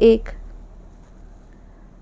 1।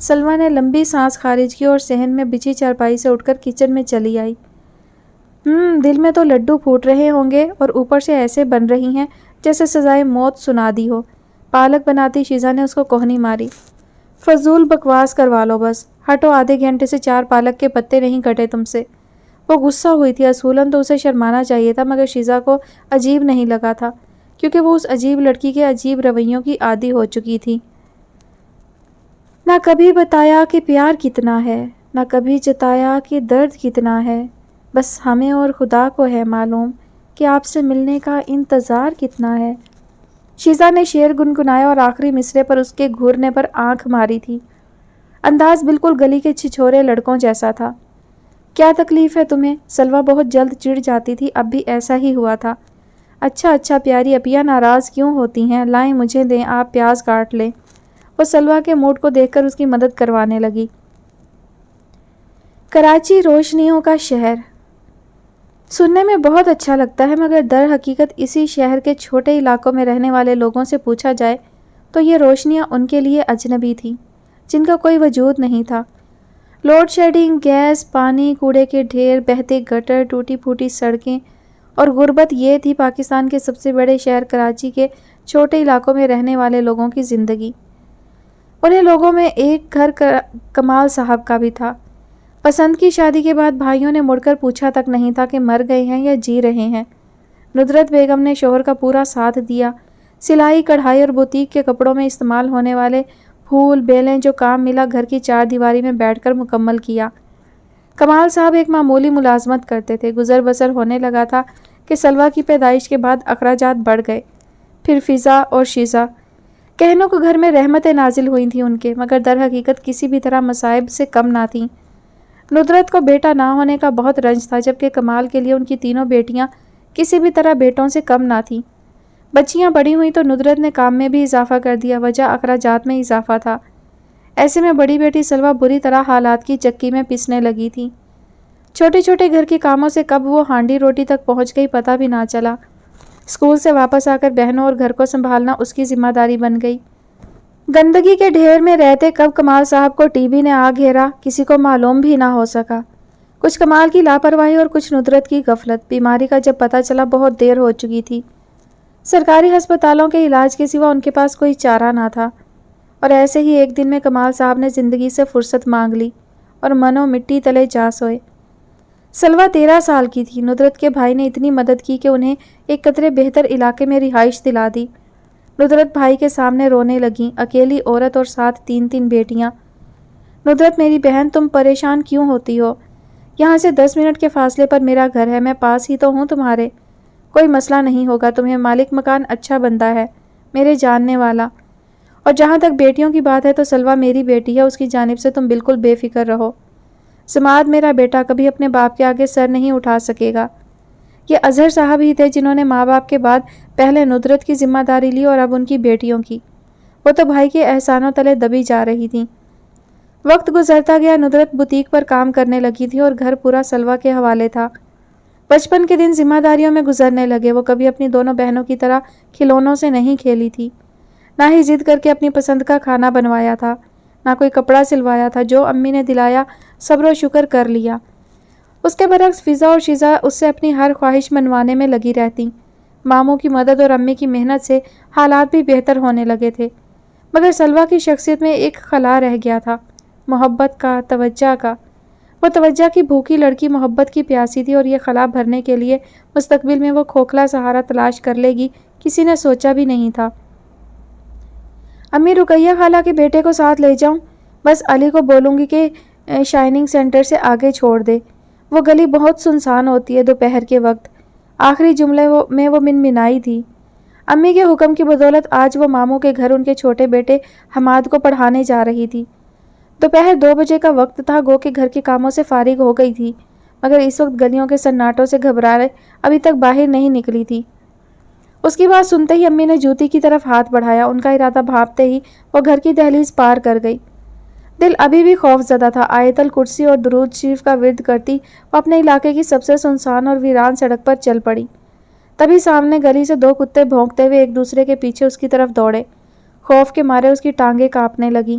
سلویٰ نے لمبی سانس خارج کی اور صحن میں بچھی چارپائی سے اٹھ کر کچن میں چلی آئی۔ دل میں تو لڈو پھوٹ رہے ہوں گے اور اوپر سے ایسے بن رہی ہیں جیسے سزائے موت سنا دی ہو۔ پالک بناتی شیزا نے اس کو کوہنی ماری۔ فضول بکواس کروا لو بس، ہٹو، آدھے گھنٹے سے 4 پالک کے پتے نہیں کٹے تم سے۔ وہ غصہ ہوئی تھی، اصولاً تو اسے شرمانا چاہیے تھا، مگر شیزا کو عجیب نہیں لگا تھا کیونکہ وہ اس عجیب لڑکی کے عجیب رویوں کی عادی ہو چکی تھی۔ نہ کبھی بتایا کہ پیار کتنا ہے، نہ کبھی جتایا کہ درد کتنا ہے، بس ہمیں اور خدا کو ہے معلوم کہ آپ سے ملنے کا انتظار کتنا ہے۔ شیزا نے شعر گنگنایا اور آخری مصرے پر اس کے گھورنے پر آنکھ ماری تھی۔ انداز بالکل گلی کے چھچھورے لڑکوں جیسا تھا۔ کیا تکلیف ہے تمہیں؟ سلویٰ بہت جلد چڑ جاتی تھی، اب بھی ایسا ہی ہوا تھا۔ اچھا پیاری اپیا، ناراض کیوں ہوتی ہیں؟ لائیں مجھے دیں، آپ پیاز کاٹ لیں۔ وہ سلویٰ کے موڈ کو دیکھ کر اس کی مدد کروانے لگی۔ کراچی روشنیوں کا شہر سننے میں بہت اچھا لگتا ہے، مگر در حقیقت اسی شہر کے چھوٹے علاقوں میں رہنے والے لوگوں سے پوچھا جائے تو یہ روشنیاں ان کے لیے اجنبی تھیں، جن کا کوئی وجود نہیں تھا۔ لوڈ شیڈنگ، گیس، پانی، کوڑے کے ڈھیر، بہتے گٹر، ٹوٹی پھوٹی سڑکیں اور غربت، یہ تھی پاکستان کے سب سے بڑے شہر کراچی کے چھوٹے علاقوں میں رہنے والے لوگوں کی زندگی۔ انہیں لوگوں میں ایک گھر کمال صاحب کا بھی تھا۔ پسند کی شادی کے بعد بھائیوں نے مڑ کر پوچھا تک نہیں تھا کہ مر گئے ہیں یا جی رہے ہیں۔ ندرت بیگم نے شوہر کا پورا ساتھ دیا۔ سلائی، کڑھائی اور بوتیک کے کپڑوں میں استعمال ہونے والے پھول بیلیں جو کام ملا گھر کی 4 دیواری میں بیٹھ کر مکمل کیا۔ کمال صاحب ایک معمولی ملازمت کرتے تھے۔ گزر بسر ہونے لگا تھا کہ سلویٰ کی پیدائش کے بعد اخراجات بڑھ گئے۔ پھر فضا اور شیزا، کہنوں کو گھر میں رحمتیں نازل ہوئی تھیں ان کے، مگر در حقیقت کسی بھی طرح مصائب سے کم نہ تھیں۔ ندرت کو بیٹا نہ ہونے کا بہت رنج تھا، جبکہ کمال کے لیے ان کی تینوں بیٹیاں کسی بھی طرح بیٹوں سے کم نہ تھیں۔ بچیاں بڑی ہوئیں تو ندرت نے کام میں بھی اضافہ کر دیا، وجہ اخراجات میں اضافہ تھا۔ ایسے میں بڑی بیٹی سلویٰ بری طرح حالات کی چکی میں پسنے لگی تھی۔ چھوٹے چھوٹے گھر کے کاموں سے کب وہ ہانڈی روٹی تک پہنچ گئی پتہ بھی نہ چلا۔ اسکول سے واپس آ کر بہنوں اور گھر کو سنبھالنا اس کی ذمہ داری بن گئی۔ گندگی کے ڈھیر میں رہتے کب کمال صاحب کو ٹی بی نے آ گھیرا کسی کو معلوم بھی نہ ہو سکا۔ کچھ کمال کی لاپرواہی اور کچھ ندرت کی غفلت۔ بیماری کا جب پتہ چلا بہت دیر ہو چکی تھی۔ سرکاری ہسپتالوں کے علاج کے سوا ان کے پاس کوئی چارہ نہ تھا، اور ایسے ہی ایک دن میں کمال صاحب نے زندگی سے فرصت مانگ لی اور منو مٹی تلے جا سوئے۔ سلویٰ 13 سال کی تھی۔ ندرت کے بھائی نے اتنی مدد کی کہ انہیں ایک قدرے بہتر علاقے میں رہائش دلا دی۔ ندرت بھائی کے سامنے رونے لگیں، اکیلی عورت اور ساتھ 3 بیٹیاں۔ ندرت میری بہن، تم پریشان کیوں ہوتی ہو؟ یہاں سے 10 منٹ کے فاصلے پر میرا گھر ہے، میں پاس ہی تو ہوں تمہارے، کوئی مسئلہ نہیں ہوگا تمہیں، مالک مکان اچھا بندہ ہے، میرے جاننے والا۔ اور جہاں تک بیٹیوں کی بات ہے تو سلویٰ میری بیٹی ہے، اس کی جانب سے تم بالکل بے فکر رہو۔ سماد میرا بیٹا کبھی اپنے باپ کے آگے سر نہیں اٹھا سکے گا۔ یہ اظہر صاحب ہی تھے جنہوں نے ماں باپ کے بعد پہلے ندرت کی ذمہ داری لی اور اب ان کی بیٹیوں کی۔ وہ تو بھائی کے احسانوں تلے دبی جا رہی تھیں۔ وقت گزرتا گیا، ندرت بوتیک پر کام کرنے لگی تھی اور گھر پورا سلویٰ کے حوالے تھا۔ بچپن کے دن ذمہ داریوں میں گزرنے لگے۔ وہ کبھی اپنی دونوں بہنوں کی طرح کھلونوں سے نہیں کھیلی تھی، نہ ہی ضد کر کے اپنی پسند کا کھانا بنوایا تھا، نہ کوئی کپڑا سلوایا تھا۔ جو امی نے دلایا صبر و شکر کر لیا۔ اس کے برعکس فضا اور شیزا اس سے اپنی ہر خواہش منوانے میں لگی رہتیں۔ ماموں کی مدد اور امی کی محنت سے حالات بھی بہتر ہونے لگے تھے، مگر سلویٰ کی شخصیت میں ایک خلا رہ گیا تھا، محبت کا، توجہ کا۔ وہ توجہ کی بھوکی لڑکی محبت کی پیاسی تھی، اور یہ خلا بھرنے کے لیے مستقبل میں وہ کھوکھلا سہارا تلاش کر لے گی کسی نے سوچا بھی نہیں تھا۔ امی، رقیہ خالہ کے بیٹے کو ساتھ لے جاؤں؟ بس علی کو بولوں گی کہ شائننگ سینٹر سے آگے چھوڑ دے، وہ گلی بہت سنسان ہوتی ہے دوپہر کے وقت۔ آخری جملے میں وہ منمنائی تھی۔ امی کے حکم کی بدولت آج وہ ماموں کے گھر ان کے چھوٹے بیٹے حماد کو پڑھانے جا رہی تھی۔ دوپہر 2 بجے کا وقت تھا، گو کہ گھر کے کاموں سے فارغ ہو گئی تھی، مگر اس وقت گلیوں کے سناٹوں سے گھبرائے ابھی تک باہر نہیں نکلی تھی۔ اس کی بات سنتے ہی امی نے جوتی کی طرف ہاتھ بڑھایا۔ ان کا ارادہ بھانپتے ہی وہ گھر کی دہلیز پار کر گئی۔ دل ابھی بھی خوف زدہ تھا۔ آیت الکرسی اور درود شریف کا ورد کرتی وہ اپنے علاقے کی سب سے سنسان اور ویران سڑک پر چل پڑی۔ تبھی سامنے گلی سے 2 کتے بھونکتے ہوئے ایک دوسرے کے پیچھے اس کی طرف دوڑے۔ خوف کے مارے اس کی ٹانگیں کانپنے لگیں۔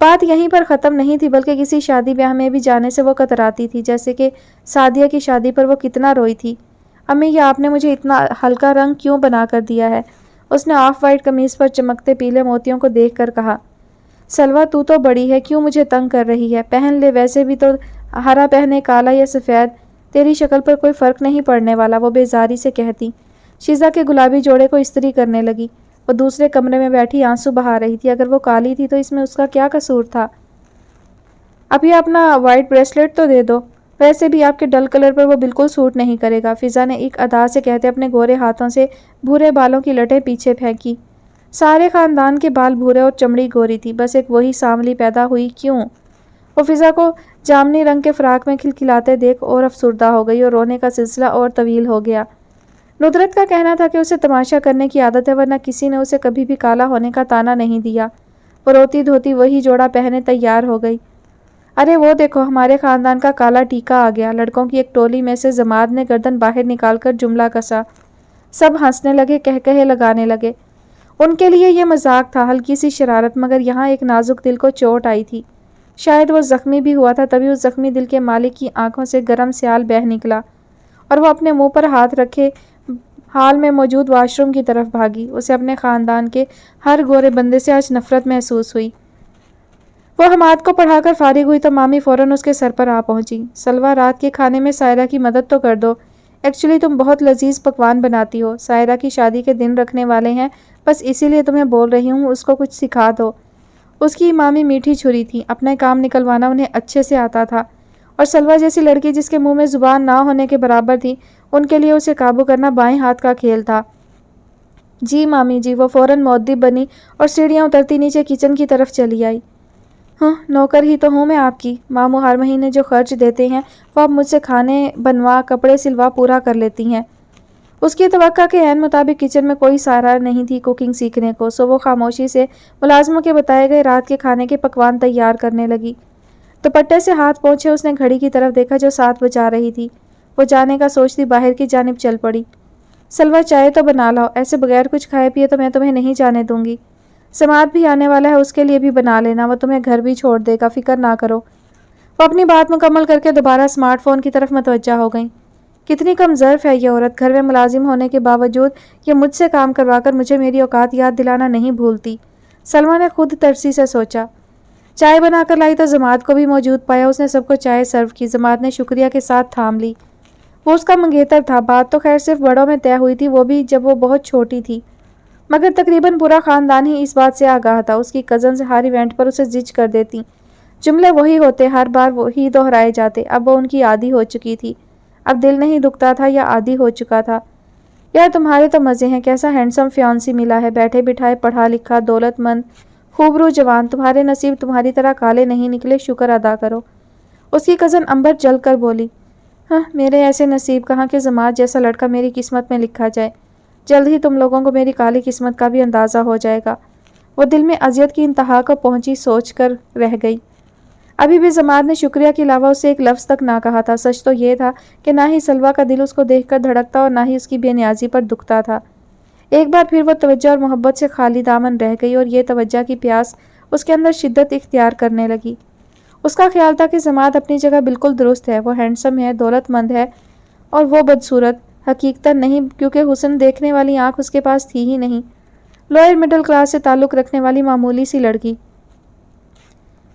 بات یہیں پر ختم نہیں تھی بلکہ کسی شادی بیاہ میں بھی جانے سے وہ کتراتی تھی، جیسے کہ سعدیہ کی شادی پر وہ کتنا روئی تھی۔ امی، یہ آپ نے مجھے اتنا ہلکا رنگ کیوں بنا کر دیا ہے؟ اس نے آف وائٹ قمیص پر چمکتے پیلے موتیوں کو دیکھ کر کہا۔ سلوہ، تو بڑی ہے، کیوں مجھے تنگ کر رہی ہے؟ پہن لے، ویسے بھی تو ہرا پہنے کالا یا سفید، تیری شکل پر کوئی فرق نہیں پڑنے والا، وہ بیزاری سے کہتی۔ شیزا کے گلابی جوڑے کو استری کرنے لگی۔ وہ دوسرے کمرے میں بیٹھی آنسو بہا رہی تھی۔ اگر وہ کالی تھی تو اس میں اس کا کیا قصور تھا؟ اب یہ اپنا وائٹ بریسلیٹ تو دے دو، ویسے بھی آپ کے ڈل کلر پر وہ بالکل سوٹ نہیں کرے گا، فضا نے ایک ادا سے کہتے اپنے گورے ہاتھوں سے بھورے بالوں کی لٹیں پیچھے پھینکی۔ سارے خاندان کے بال بھورے اور چمڑی گوری تھی، بس ایک وہی سانولی پیدا ہوئی، کیوں؟ وہ فضا کو جامنی رنگ کے فراق میں کھلکھلاتے دیکھ اور افسردہ ہو گئی اور رونے کا سلسلہ اور طویل ہو گیا۔ ندرت کا کہنا تھا کہ اسے تماشا کرنے کی عادت ہے، ورنہ کسی نے اسے کبھی بھی کالا ہونے کا طعنہ نہیں دیا۔ وہ روتی دھوتی وہی جوڑا پہنے تیار ہو گئی۔ ارے وہ دیکھو، ہمارے خاندان کا کالا ٹیکا آ گیا، لڑکوں کی ایک ٹولی میں سے زماد نے گردن باہر نکال کر جملہ کسا۔ سب ہنسنے لگے، کہکہے لگانے لگے۔ ان کے لیے یہ مذاق تھا، ہلکی سی شرارت، مگر یہاں ایک نازک دل کو چوٹ آئی تھی۔ شاید وہ زخمی بھی ہوا تھا، تبھی اس زخمی دل کے مالک کی آنکھوں سے گرم سیال بہہ نکلا اور وہ اپنے منہ پر ہاتھ رکھے حال میں موجود واش روم کی طرف بھاگی۔ اسے اپنے خاندان کے ہر گورے بندے سے آج نفرت محسوس ہوئی۔ وہ حماد کو پڑھا کر فارغ ہوئی تو مامی فوراً اس کے سر پر آ پہنچی۔ سلوہ، رات کے کھانے میں سائرہ کی مدد تو کر دو، ایکچولی تم بہت لذیذ پکوان بناتی ہو، سائرہ کی شادی کے دن رکھنے والے ہیں، بس اسی لیے تمہیں بول رہی ہوں، اس کو کچھ سکھا دو۔ اس کی مامی میٹھی چھری تھی، اپنے کام نکلوانا انہیں اچھے سے آتا تھا، اور سلوہ جیسی لڑکی جس کے منہ میں زبان نہ ہونے کے برابر تھی، ان کے لیے اسے قابو کرنا بائیں ہاتھ کا کھیل تھا۔ جی مامی جی، وہ فوراً مؤدب بنی اور سیڑھیاں اترتی نیچے کچن کی طرف چلی آئی۔ ہاں، نوکر ہی تو ہوں میں آپ کی، ماموں ہر مہینے جو خرچ دیتے ہیں وہ اب مجھ سے کھانے بنوا کپڑے سلوا پورا کر لیتی ہیں۔ اس کی توقع کے عین مطابق کچن میں کوئی سارا نہیں تھی کوکنگ سیکھنے کو، سو وہ خاموشی سے ملازموں کے بتائے گئے رات کے کھانے کے پکوان تیار کرنے لگی۔ دوپٹے سے ہاتھ پوچھے اس نے گھڑی کی طرف دیکھا جو 7 بجا رہی تھی۔ وہ جانے کا سوچتی باہر کی جانب چل پڑی۔ سلوہ، چائے تو بنا لاؤ، ایسے بغیر کچھ کھائے پیے تو میں تمہیں نہیں جانے دوں گی۔ سماعت بھی آنے والا ہے، اس کے لیے بھی بنا لینا، وہ تمہیں گھر بھی چھوڑ دے گا، فکر نہ کرو۔ وہ اپنی بات مکمل کر کے دوبارہ اسمارٹ فون کی طرف متوجہ ہو گئیں۔ کتنی کم ظرف ہے یہ عورت، گھر میں ملازم ہونے کے باوجود یہ مجھ سے کام کروا کر مجھے میری اوقات یاد دلانا نہیں بھولتی، سلوہ نے خود ترسی سے سوچا۔ چائے بنا کر لائی تو زماد کو بھی موجود پایا، اس نے سب کو چائے سرو کی۔ زماد نے شکریہ کے ساتھ تھام لی۔ وہ اس کا منگیتر تھا، بات تو خیر صرف بڑوں میں طے ہوئی تھی، وہ بھی جب وہ بہت چھوٹی تھی، مگر تقریباً پورا خاندان ہی اس بات سے آگاہ تھا۔ اس کی کزنز ہر ایونٹ پر اسے زج کر دیتی، جملے وہی ہوتے، ہر بار وہی دہرائے جاتے، اب وہ ان کی عادی ہو چکی تھی۔ اب دل نہیں دکھتا تھا یا عادی ہو چکا تھا۔ یار تمہارے تو مزے ہیں، کیسا ہینڈسم فیانسی ملا ہے، بیٹھے بٹھائے پڑھا لکھا دولت مند خوبرو جوان، تمہارے نصیب تمہاری طرح کالے نہیں نکلے، شکر ادا کرو۔ اس کی کزن امبر جل کر بولی۔ ہاں، میرے ایسے نصیب کہاں کہ زماد جیسا لڑکا میری قسمت میں لکھا جائے، جلد ہی تم لوگوں کو میری کالی قسمت کا بھی اندازہ ہو جائے گا۔ وہ دل میں اذیت کی انتہا کو پہنچی سوچ کر رہ گئی۔ ابھی بھی زماد نے شکریہ کے علاوہ اسے ایک لفظ تک نہ کہا تھا۔ سچ تو یہ تھا کہ نہ ہی سلوہ کا دل اس کو دیکھ کر دھڑکتا اور نہ ہی اس کی بے نیازی پر دکھتا تھا۔ ایک بار پھر وہ توجہ اور محبت سے خالی دامن رہ گئی اور یہ توجہ کی پیاس اس کے اندر شدت اختیار کرنے لگی۔ اس کا خیال تھا کہ زماد اپنی جگہ بالکل درست ہے، وہ ہینڈسم ہے، دولت مند ہے، اور وہ بدصورت حقیقتاً نہیں، کیونکہ حسن دیکھنے والی آنکھ اس کے پاس تھی ہی نہیں، لوئر مڈل کلاس سے تعلق رکھنے والی معمولی سی لڑکی۔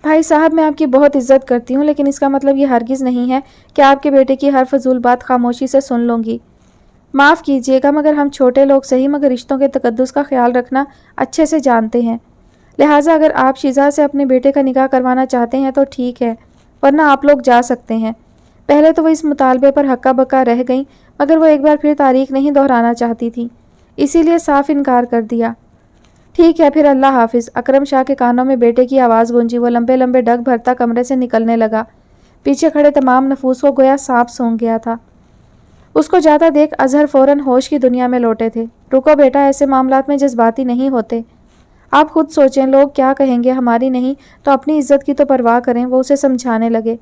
بھائی صاحب، میں آپ کی بہت عزت کرتی ہوں، لیکن اس کا مطلب یہ ہرگز نہیں ہے کہ آپ کے بیٹے کی ہر فضول بات خاموشی سے سن لوں گی۔ معاف کیجیے گا مگر ہم چھوٹے لوگ صحیح مگر رشتوں کے تقدس کا خیال رکھنا اچھے سے جانتے ہیں، لہٰذا اگر آپ شیزا سے اپنے بیٹے کا نکاح کروانا چاہتے ہیں تو ٹھیک ہے، ورنہ آپ لوگ جا سکتے ہیں۔ پہلے تو وہ اس مطالبے پر ہکا بکا رہ گئیں، مگر وہ ایک بار پھر تاریخ نہیں دہرانا چاہتی تھی، اسی لیے صاف انکار کر دیا۔ ٹھیک ہے پھر، اللہ حافظ۔ اکرم شاہ کے کانوں میں بیٹے کی آواز گونجی، وہ لمبے لمبے ڈگ بھرتا کمرے سے نکلنے لگا۔ پیچھے کھڑے تمام نفوس کو گویا سانپ سونگھ گیا تھا۔ اس کو جاتا دیکھ اظہر فوراً ہوش کی دنیا میں لوٹے تھے۔ رکو بیٹا، ایسے معاملات میں جذباتی نہیں ہوتے، آپ خود سوچیں لوگ کیا کہیں گے، ہماری نہیں تو اپنی عزت کی تو پرواہ کریں، وہ اسے سمجھانے لگے۔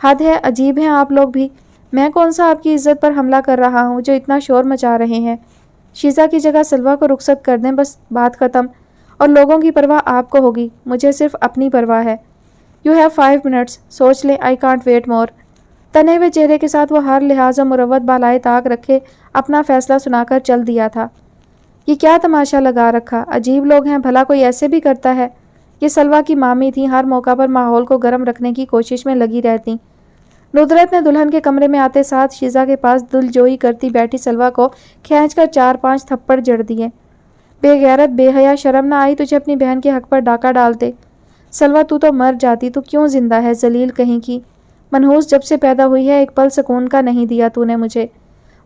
حد ہے، عجیب ہیں آپ لوگ بھی، میں کون سا آپ کی عزت پر حملہ کر رہا ہوں جو اتنا شور مچا رہے ہیں؟ شیزا کی جگہ سلوہ کو رخصت کر دیں، بس بات ختم، اور لوگوں کی پرواہ آپ کو ہوگی، مجھے صرف اپنی پرواہ ہے۔ یو ہیو 5 منٹس، سوچ لیں، آئی کانٹ ویٹ مور۔ تنے ہوئے چہرے کے ساتھ وہ ہر لحاظ و مروت بالائے طاق رکھے اپنا فیصلہ سنا کر چل دیا تھا۔ یہ کیا تماشا لگا رکھا، عجیب لوگ ہیں، بھلا کوئی ایسے بھی کرتا ہے؟ یہ سلویٰ کی مامی تھیں، ہر موقع پر ماحول کو گرم رکھنے کی کوشش میں لگی رہتیں۔ ندرت نے دلہن کے کمرے میں آتے ساتھ شیزا کے پاس دلجوئی کرتی بیٹھی سلویٰ کو کھینچ کر 4-5 تھپڑ جڑ دیے۔ بے غیرت، بے حیا، شرم نہ آئی تجھے اپنی بہن کے حق پر ڈاکہ ڈالتے؟ سلویٰ تو مر جاتی، تو کیوں زندہ ہے، ذلیل کہیں کی۔ منحوس جب سے پیدا ہوئی ہے، ایک پل سکون کا نہیں دیا تو نے مجھے۔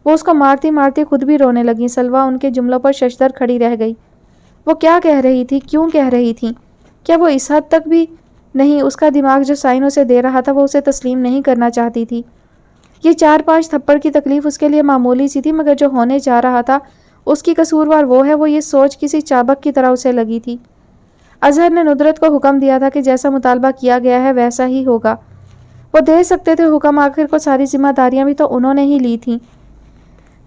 وہ اس کو مارتی مارتی خود بھی رونے لگیں۔ سلویٰ ان کے جملوں پر ششدر کھڑی رہ گئی۔ وہ کیا کہہ رہی تھی، کیوں کہہ رہی تھی؟ کیا وہ اس حد تک بھی نہیں؟ اس کا دماغ جو سائن اسے دے رہا تھا وہ اسے تسلیم نہیں کرنا چاہتی تھی۔ یہ 4-5 تھپڑ کی تکلیف اس کے لیے معمولی سی تھی، مگر جو ہونے جا رہا تھا اس کی قصوروار وہ ہے، وہ یہ سوچ کسی چابک کی طرح اسے لگی تھی۔ اظہر نے ندرت کو حکم دیا تھا کہ جیسا مطالبہ کیا گیا ہے ویسا ہی ہوگا۔ وہ دے سکتے تھے حکم، آخر کو ساری ذمہ داریاں بھی تو انہوں نے ہی لی تھیں۔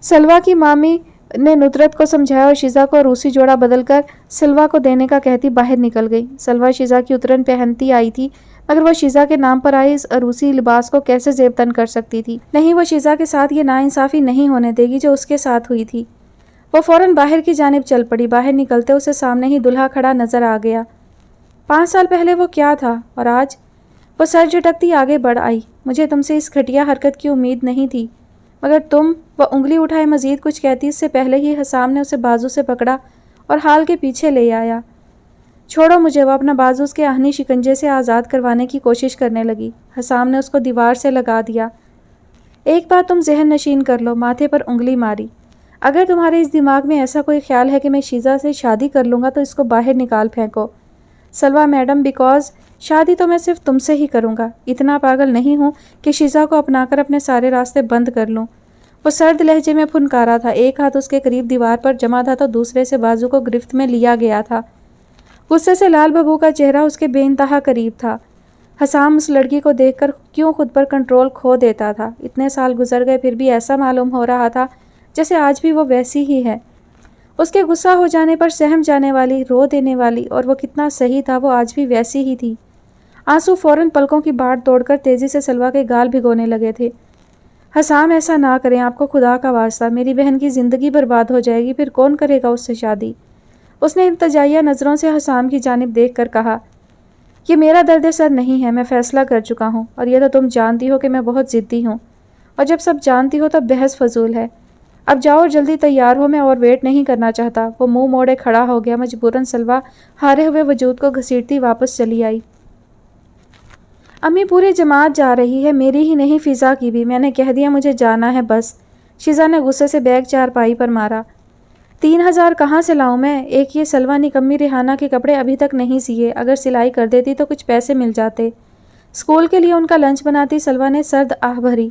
سلویٰ کی مامی نے ندرت کو سمجھایا اور شیزا کو روسی جوڑا بدل کر سلویٰ کو دینے کا کہتی باہر نکل گئی۔ سلویٰ شیزا کی اترن پہنتی آئی تھی، مگر وہ شیزا کے نام پر آئی اس روسی لباس کو کیسے زیب تن کر سکتی تھی؟ نہیں، وہ شیزا کے ساتھ یہ ناانصافی نہیں ہونے دے گی جو اس کے ساتھ ہوئی تھی۔ وہ فوراً باہر کی جانب چل پڑی۔ باہر نکلتے اسے سامنے ہی دلہا کھڑا نظر آ گیا۔ 5 سال پہلے وہ کیا تھا اور آج؟ وہ سر جھٹکتی آگے بڑھ آئی۔ مجھے تم سے اس گھٹیا حرکت کی امید نہیں تھی، مگر تم… وہ انگلی اٹھائے مزید کچھ کہتی اس سے پہلے ہی حسام نے اسے بازو سے پکڑا اور ہال کے پیچھے لے آیا۔ چھوڑو مجھے، وہ اپنا بازو اس کے آہنی شکنجے سے آزاد کروانے کی کوشش کرنے لگی۔ حسام نے اس کو دیوار سے لگا دیا۔ ایک بات تم ذہن نشین کر لو، ماتھے پر انگلی ماری۔ اگر تمہارے اس دماغ میں ایسا کوئی خیال ہے کہ میں شیزا سے شادی کر لوں گا تو اس کو باہر نکال پھینکو۔ سلویٰ میڈم، بیکاز شادی تو میں صرف تم سے ہی کروں گا۔ اتنا پاگل نہیں ہوں کہ شیزا کو اپنا کر اپنے سارے راستے بند کر لوں۔ وہ سرد لہجے میں پھنکارا تھا۔ ایک ہاتھ اس کے قریب دیوار پر جمع تھا تو دوسرے سے بازو کو گرفت میں لیا گیا تھا۔ غصے سے لال ببو کا چہرہ اس کے بے انتہا قریب تھا۔ حسام اس لڑکی کو دیکھ کر کیوں خود پر کنٹرول کھو دیتا تھا؟ اتنے سال گزر گئے پھر بھی ایسا معلوم ہو رہا تھا جیسے آج بھی وہ ویسی ہی ہے۔ اس کے غصہ ہو جانے پر سہم جانے والی، رو دینے والی، اور وہ کتنا صحیح تھا، وہ آج بھی ویسی ہی تھی۔ آنسو فوراً پلکوں کی باڑ توڑ کر تیزی سے سلویٰ کے گال بھگونے لگے تھے۔ حسام، ایسا نہ کریں، آپ کو خدا کا واسطہ، میری بہن کی زندگی برباد ہو جائے گی، پھر کون کرے گا اس سے شادی؟ اس نے التجائیہ نظروں سے حسام کی جانب دیکھ کر کہا، یہ میرا درد سر نہیں ہے، میں فیصلہ کر چکا ہوں، اور یہ تو تم جانتی ہو کہ میں بہت ضدی ہوں، اور جب سب جانتی ہو تب بحث فضول ہے۔ اب جاؤ اور جلدی تیار ہو، میں اور ویٹ نہیں کرنا چاہتا۔ وہ منہ موڑے کھڑا ہو گیا۔ مجبوراً سلویٰ ہارے ہوئے وجود کو گھسیٹتی واپس چلی آئی۔ امی، پوری جماعت جا رہی ہے، میری ہی نہیں فضا کی بھی، میں نے کہہ دیا مجھے جانا ہے بس۔ شیزا نے غصے سے بیگ چارپائی پر مارا۔ 3000 کہاں سے لاؤں میں؟ ایک یہ سلویٰ نکمی ریحانہ کے کپڑے ابھی تک نہیں سیے، اگر سلائی کر دیتی تو کچھ پیسے مل جاتے۔ اسکول کے لیے ان کا لنچ بناتی۔ سلویٰ نے سرد آہ بھری۔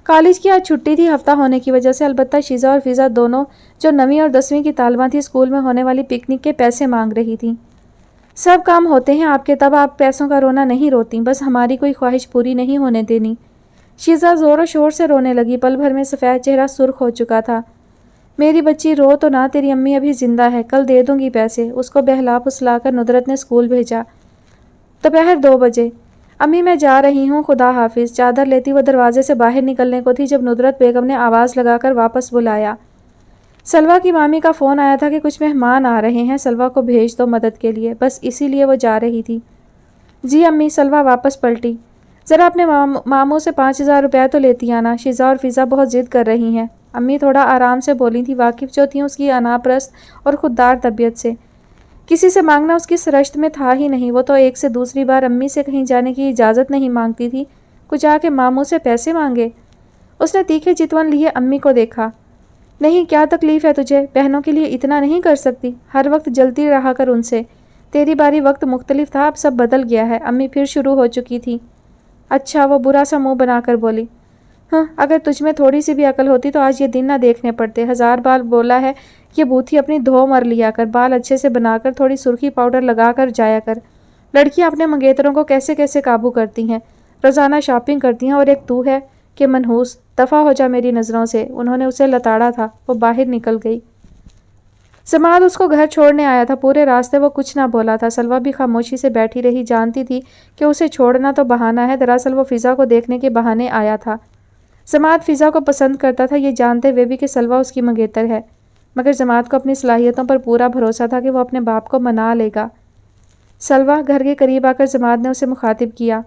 کالج کی آج چھٹی تھی ہفتہ ہونے کی وجہ سے، البتہ شیزا اور فضا دونوں جو 9ویں اور 10ویں کی طالباں تھیں اسکول میں ہونے والی پکنک کے پیسے مانگ رہی تھیں۔ سب کام ہوتے ہیں آپ کے، تب آپ پیسوں کا رونا نہیں روتیں، بس ہماری کوئی خواہش پوری نہیں ہونے دینی۔ شیزا زور و شور سے رونے لگی، پل بھر میں سفید چہرہ سرخ ہو چکا تھا۔ میری بچی رو تو نہ، تیری امی ابھی زندہ ہے، کل دے دوں گی پیسے۔ اس کو بہلا پھسلا کر ندرت نے اسکول بھیجا۔ دوپہر 2 بجے۔ امی میں جا رہی ہوں، خدا حافظ۔ چادر لیتی وہ دروازے سے باہر نکلنے کو تھی جب ندرت بیگم نے آواز لگا کر واپس بلایا۔ سلویٰ کی مامی کا فون آیا تھا کہ کچھ مہمان آ رہے ہیں، سلویٰ کو بھیج دو مدد کے لیے، بس اسی لیے وہ جا رہی تھی۔ جی امی۔ سلویٰ واپس پلٹی۔ ذرا اپنے ماموں سے 5000 روپے تو لیتی آنا، شیزا اور فضا بہت ضد کر رہی ہیں۔ امی تھوڑا آرام سے بولی تھی، واقف جو تھیں اس کی انا پرست اور خوددار طبیعت سے۔ کسی سے مانگنا اس کی سرشت میں تھا ہی نہیں، وہ تو ایک سے دوسری بار امی سے کہیں جانے کی اجازت نہیں مانگتی تھی، کچھ آ کے ماموں سے پیسے مانگے۔ اس نے تیکھے چتون لیے امی کو دیکھا۔ نہیں، کیا تکلیف ہے تجھے؟ بہنوں کے لیے اتنا نہیں کر سکتی؟ ہر وقت جلتی رہا کر ان سے، تیری باری وقت مختلف تھا، اب سب بدل گیا ہے۔ امی پھر شروع ہو چکی تھی۔ اچھا، وہ برا سا منہ بنا کر بولی، ہاں، اگر تجھ میں تھوڑی سی بھی عقل ہوتی تو آج یہ دن نہ دیکھنے پڑتے۔ 1000 بار بولا ہے یہ بوتھی اپنی دھو مر لیا کر، بال اچھے سے بنا کر، تھوڑی سرخی پاؤڈر لگا کر جایا کر۔ لڑکیاں اپنے منگیتروں کو کیسے کیسے قابو کرتی ہیں، روزانہ شاپنگ کرتی ہیں، اور ایک تو ہے کہ منحوس، دفع ہو جا میری نظروں سے۔ انہوں نے اسے لتاڑا تھا، وہ باہر نکل گئی۔ سماد اس کو گھر چھوڑنے آیا تھا، پورے راستے وہ کچھ نہ بولا تھا۔ سلویٰ بھی خاموشی سے بیٹھی رہی، جانتی تھی کہ اسے چھوڑنا تو بہانہ ہے، دراصل وہ فضا کو دیکھنے کے بہانے آیا تھا۔ سماد فضا کو پسند کرتا تھا، یہ جانتے ہوئے بھی کہ سلویٰ اس کی منگیتر ہے، مگر سماد کو اپنی صلاحیتوں پر پورا بھروسہ تھا کہ وہ اپنے باپ کو منا لے گا۔ سلویٰ گھر کے قریب آ کر سماد نے اسے مخاطب کیا۔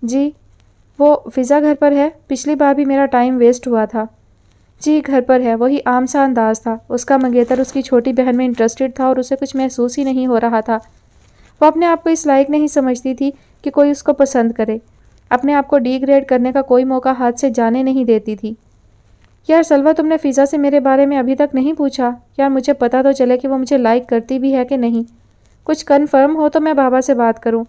جی، وہ فضا گھر پر ہے؟ پچھلی بار بھی میرا ٹائم ویسٹ ہوا تھا۔ جی گھر پر ہے، وہی عام سا انداز تھا۔ اس کا منگیتر اس کی چھوٹی بہن میں انٹرسٹڈ تھا اور اسے کچھ محسوس ہی نہیں ہو رہا تھا۔ وہ اپنے آپ کو اس لائق نہیں سمجھتی تھی کہ کوئی اس کو پسند کرے، اپنے آپ کو ڈی گریڈ کرنے کا کوئی موقع ہاتھ سے جانے نہیں دیتی تھی۔ یار سلویٰ، تم نے فضا سے میرے بارے میں ابھی تک نہیں پوچھا؟ یار مجھے پتا تو چلے کہ وہ مجھے لائک کرتی بھی ہے کہ نہیں۔ کچھ کنفرم ہو تو میں بابا سے بات کروں۔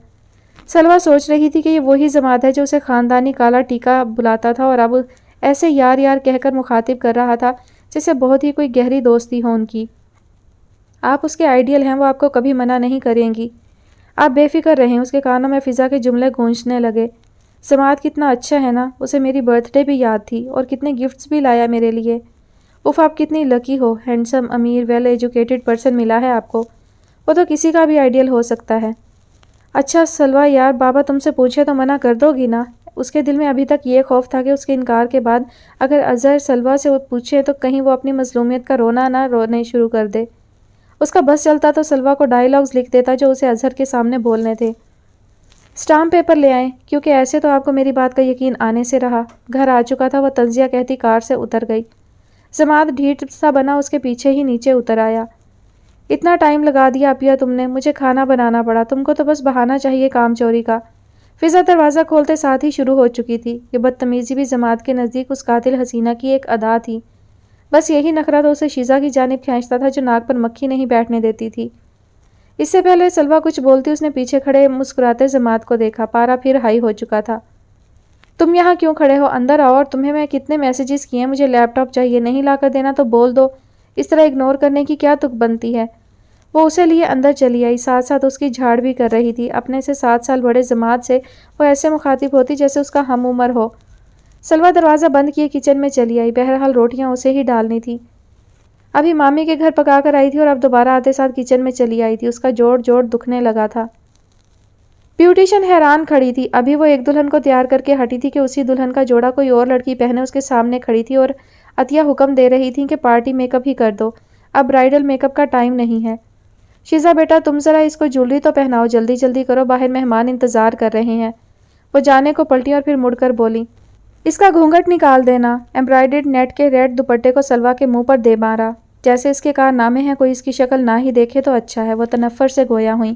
سلویٰ سوچ رہی تھی کہ یہ وہی جماعت ہے جو اسے خاندانی کالا ٹیکا بلاتا تھا اور اب ایسے یار یار کہہ کر مخاطب کر رہا تھا جیسے بہت ہی کوئی گہری دوستی ہو ان کی۔ آپ اس کے آئیڈیل ہیں، وہ آپ کو کبھی منع نہیں کریں گی، آپ بے فکر رہیں۔ اس کے کانوں میں فضا کے جملے گونجنے لگے۔ سماد کتنا اچھا ہے نا، اسے میری برتھ ڈے بھی یاد تھی اور کتنے گفٹس بھی لایا میرے لیے۔ اف آپ کتنی لکی ہو، ہینڈسم، امیر، ویل ایجوکیٹڈ پرسن ملا ہے آپ کو۔ وہ تو کسی کا بھی آئیڈیل ہو سکتا ہے۔ اچھا سلویٰ یار، بابا تم سے پوچھے تو منع کر دو گی نا؟ اس کے دل میں ابھی تک یہ خوف تھا کہ اس کے انکار کے بعد اگر اظہر سلویٰ سے پوچھے تو کہیں وہ اپنی مظلومیت کا رونا نہ رونے شروع کر دے۔ اس کا بس چلتا تو سلویٰ کو ڈائیلاگز لکھ دیتا جو اسے اظہر کے سامنے بولنے تھے۔ اسٹامپ پیپر لے آئیں، کیونکہ ایسے تو آپ کو میری بات کا یقین آنے سے رہا۔ گھر آ چکا تھا، وہ تنزیہ کہتی کار سے اتر گئی۔ سماد ڈھیٹ سا بنا اس کے پیچھے ہی نیچے اتر آیا۔ اتنا ٹائم لگا دیا اپیا تم نے، مجھے کھانا بنانا پڑا، تم کو تو بس بہانہ چاہیے کام چوری کا۔ فضا دروازہ کھولتے ساتھ ہی شروع ہو چکی تھی۔ یہ بدتمیزی بھی جماعت کے نزدیک اس قاتل حسینہ کی ایک ادا تھی۔ بس یہی نخرہ تو اسے شیزا کی جانب کھینچتا تھا جو ناک پر مکھی نہیں بیٹھنے دیتی تھی۔ اس سے پہلے سلویٰ کچھ بولتی اس نے پیچھے کھڑے مسکراتے جماعت کو دیکھا۔ پارا پھر ہائی ہو چکا تھا۔ تم یہاں کیوں کھڑے ہو؟ اندر آؤ، اور تمہیں میں کتنے میسیجز کیے ہیں، مجھے لیپ ٹاپ چاہیے، نہیں لا کر دینا تو بول دو۔ اس طرح اگنور کرنے کی کیا تک بنتی ہے؟ وہ اسے لیے اندر چلی آئی، ساتھ ساتھ اس کی جھاڑ بھی کر رہی تھی۔ اپنے سے 7 سال بڑے جماعت سے وہ ایسے مخاطب ہوتی جیسے اس کا ہم عمر ہو۔ سلویٰ دروازہ بند کیے کچن میں چلی آئی، بہرحال روٹیاں اسے ہی ڈالنی تھی۔ ابھی مامی کے گھر پکا کر آئی تھی اور اب دوبارہ آتے ساتھ کچن میں چلی آئی تھی۔ اس کا جوڑ دکھنے لگا تھا۔ بیوٹیشن حیران کھڑی تھی۔ ابھی وہ ایک دلہن کو تیار کر کے ہٹی تھی کہ اسی دلہن کا جوڑا کوئی اور لڑکی پہنے اس کے سامنے کھڑی تھی اور عطیہ حکم دے رہی تھی کہ پارٹی میک اپ ہی کر دو، اب برائیڈل میک اپ کا ٹائم نہیں ہے۔ شیزا بیٹا تم ذرا اس کو جولری تو پہناؤ، جلدی جلدی کرو، باہر مہمان انتظار کر رہے ہیں۔ وہ جانے کو پلٹی اور پھر مڑ کر بولی، اس کا گھونگھٹ نکال دینا۔ ایمبرائڈرڈ نیٹ کے ریڈ دوپٹے کو سلویٰ کے منہ پر دے مارا۔ جیسے اس کے کارنامے ہیں، کوئی اس کی شکل نہ ہی دیکھے تو اچھا ہے۔ وہ تنفر سے گویا ہوئیں،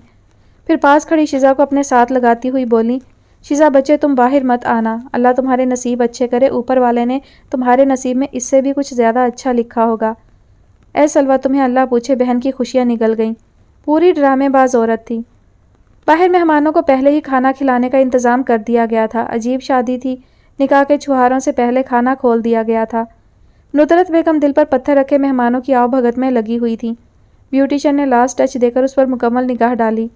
پھر پاس کھڑی شیزا کو اپنے ساتھ لگاتی ہوئی بولی، شیزا بچے تم باہر مت آنا، اللہ تمہارے نصیب اچھے کرے، اوپر والے نے تمہارے نصیب میں اس سے بھی کچھ زیادہ اچھا لکھا ہوگا۔ اے سلویٰ تمہیں اللہ پوچھے، بہن کی خوشیاں نکل گئیں۔ پوری ڈرامے باز عورت تھی۔ باہر مہمانوں کو پہلے ہی کھانا کھلانے کا انتظام کر دیا گیا تھا۔ عجیب شادی تھی، نکاح کے چھہاروں سے پہلے کھانا کھول دیا گیا تھا۔ ندرت بیگم دل پر پتھر رکھے مہمانوں کی آؤ بھگت میں لگی ہوئی تھی۔ بیوٹیشن نے لاسٹ ٹچ دے کر اس پر مکمل نگاہ ڈالی۔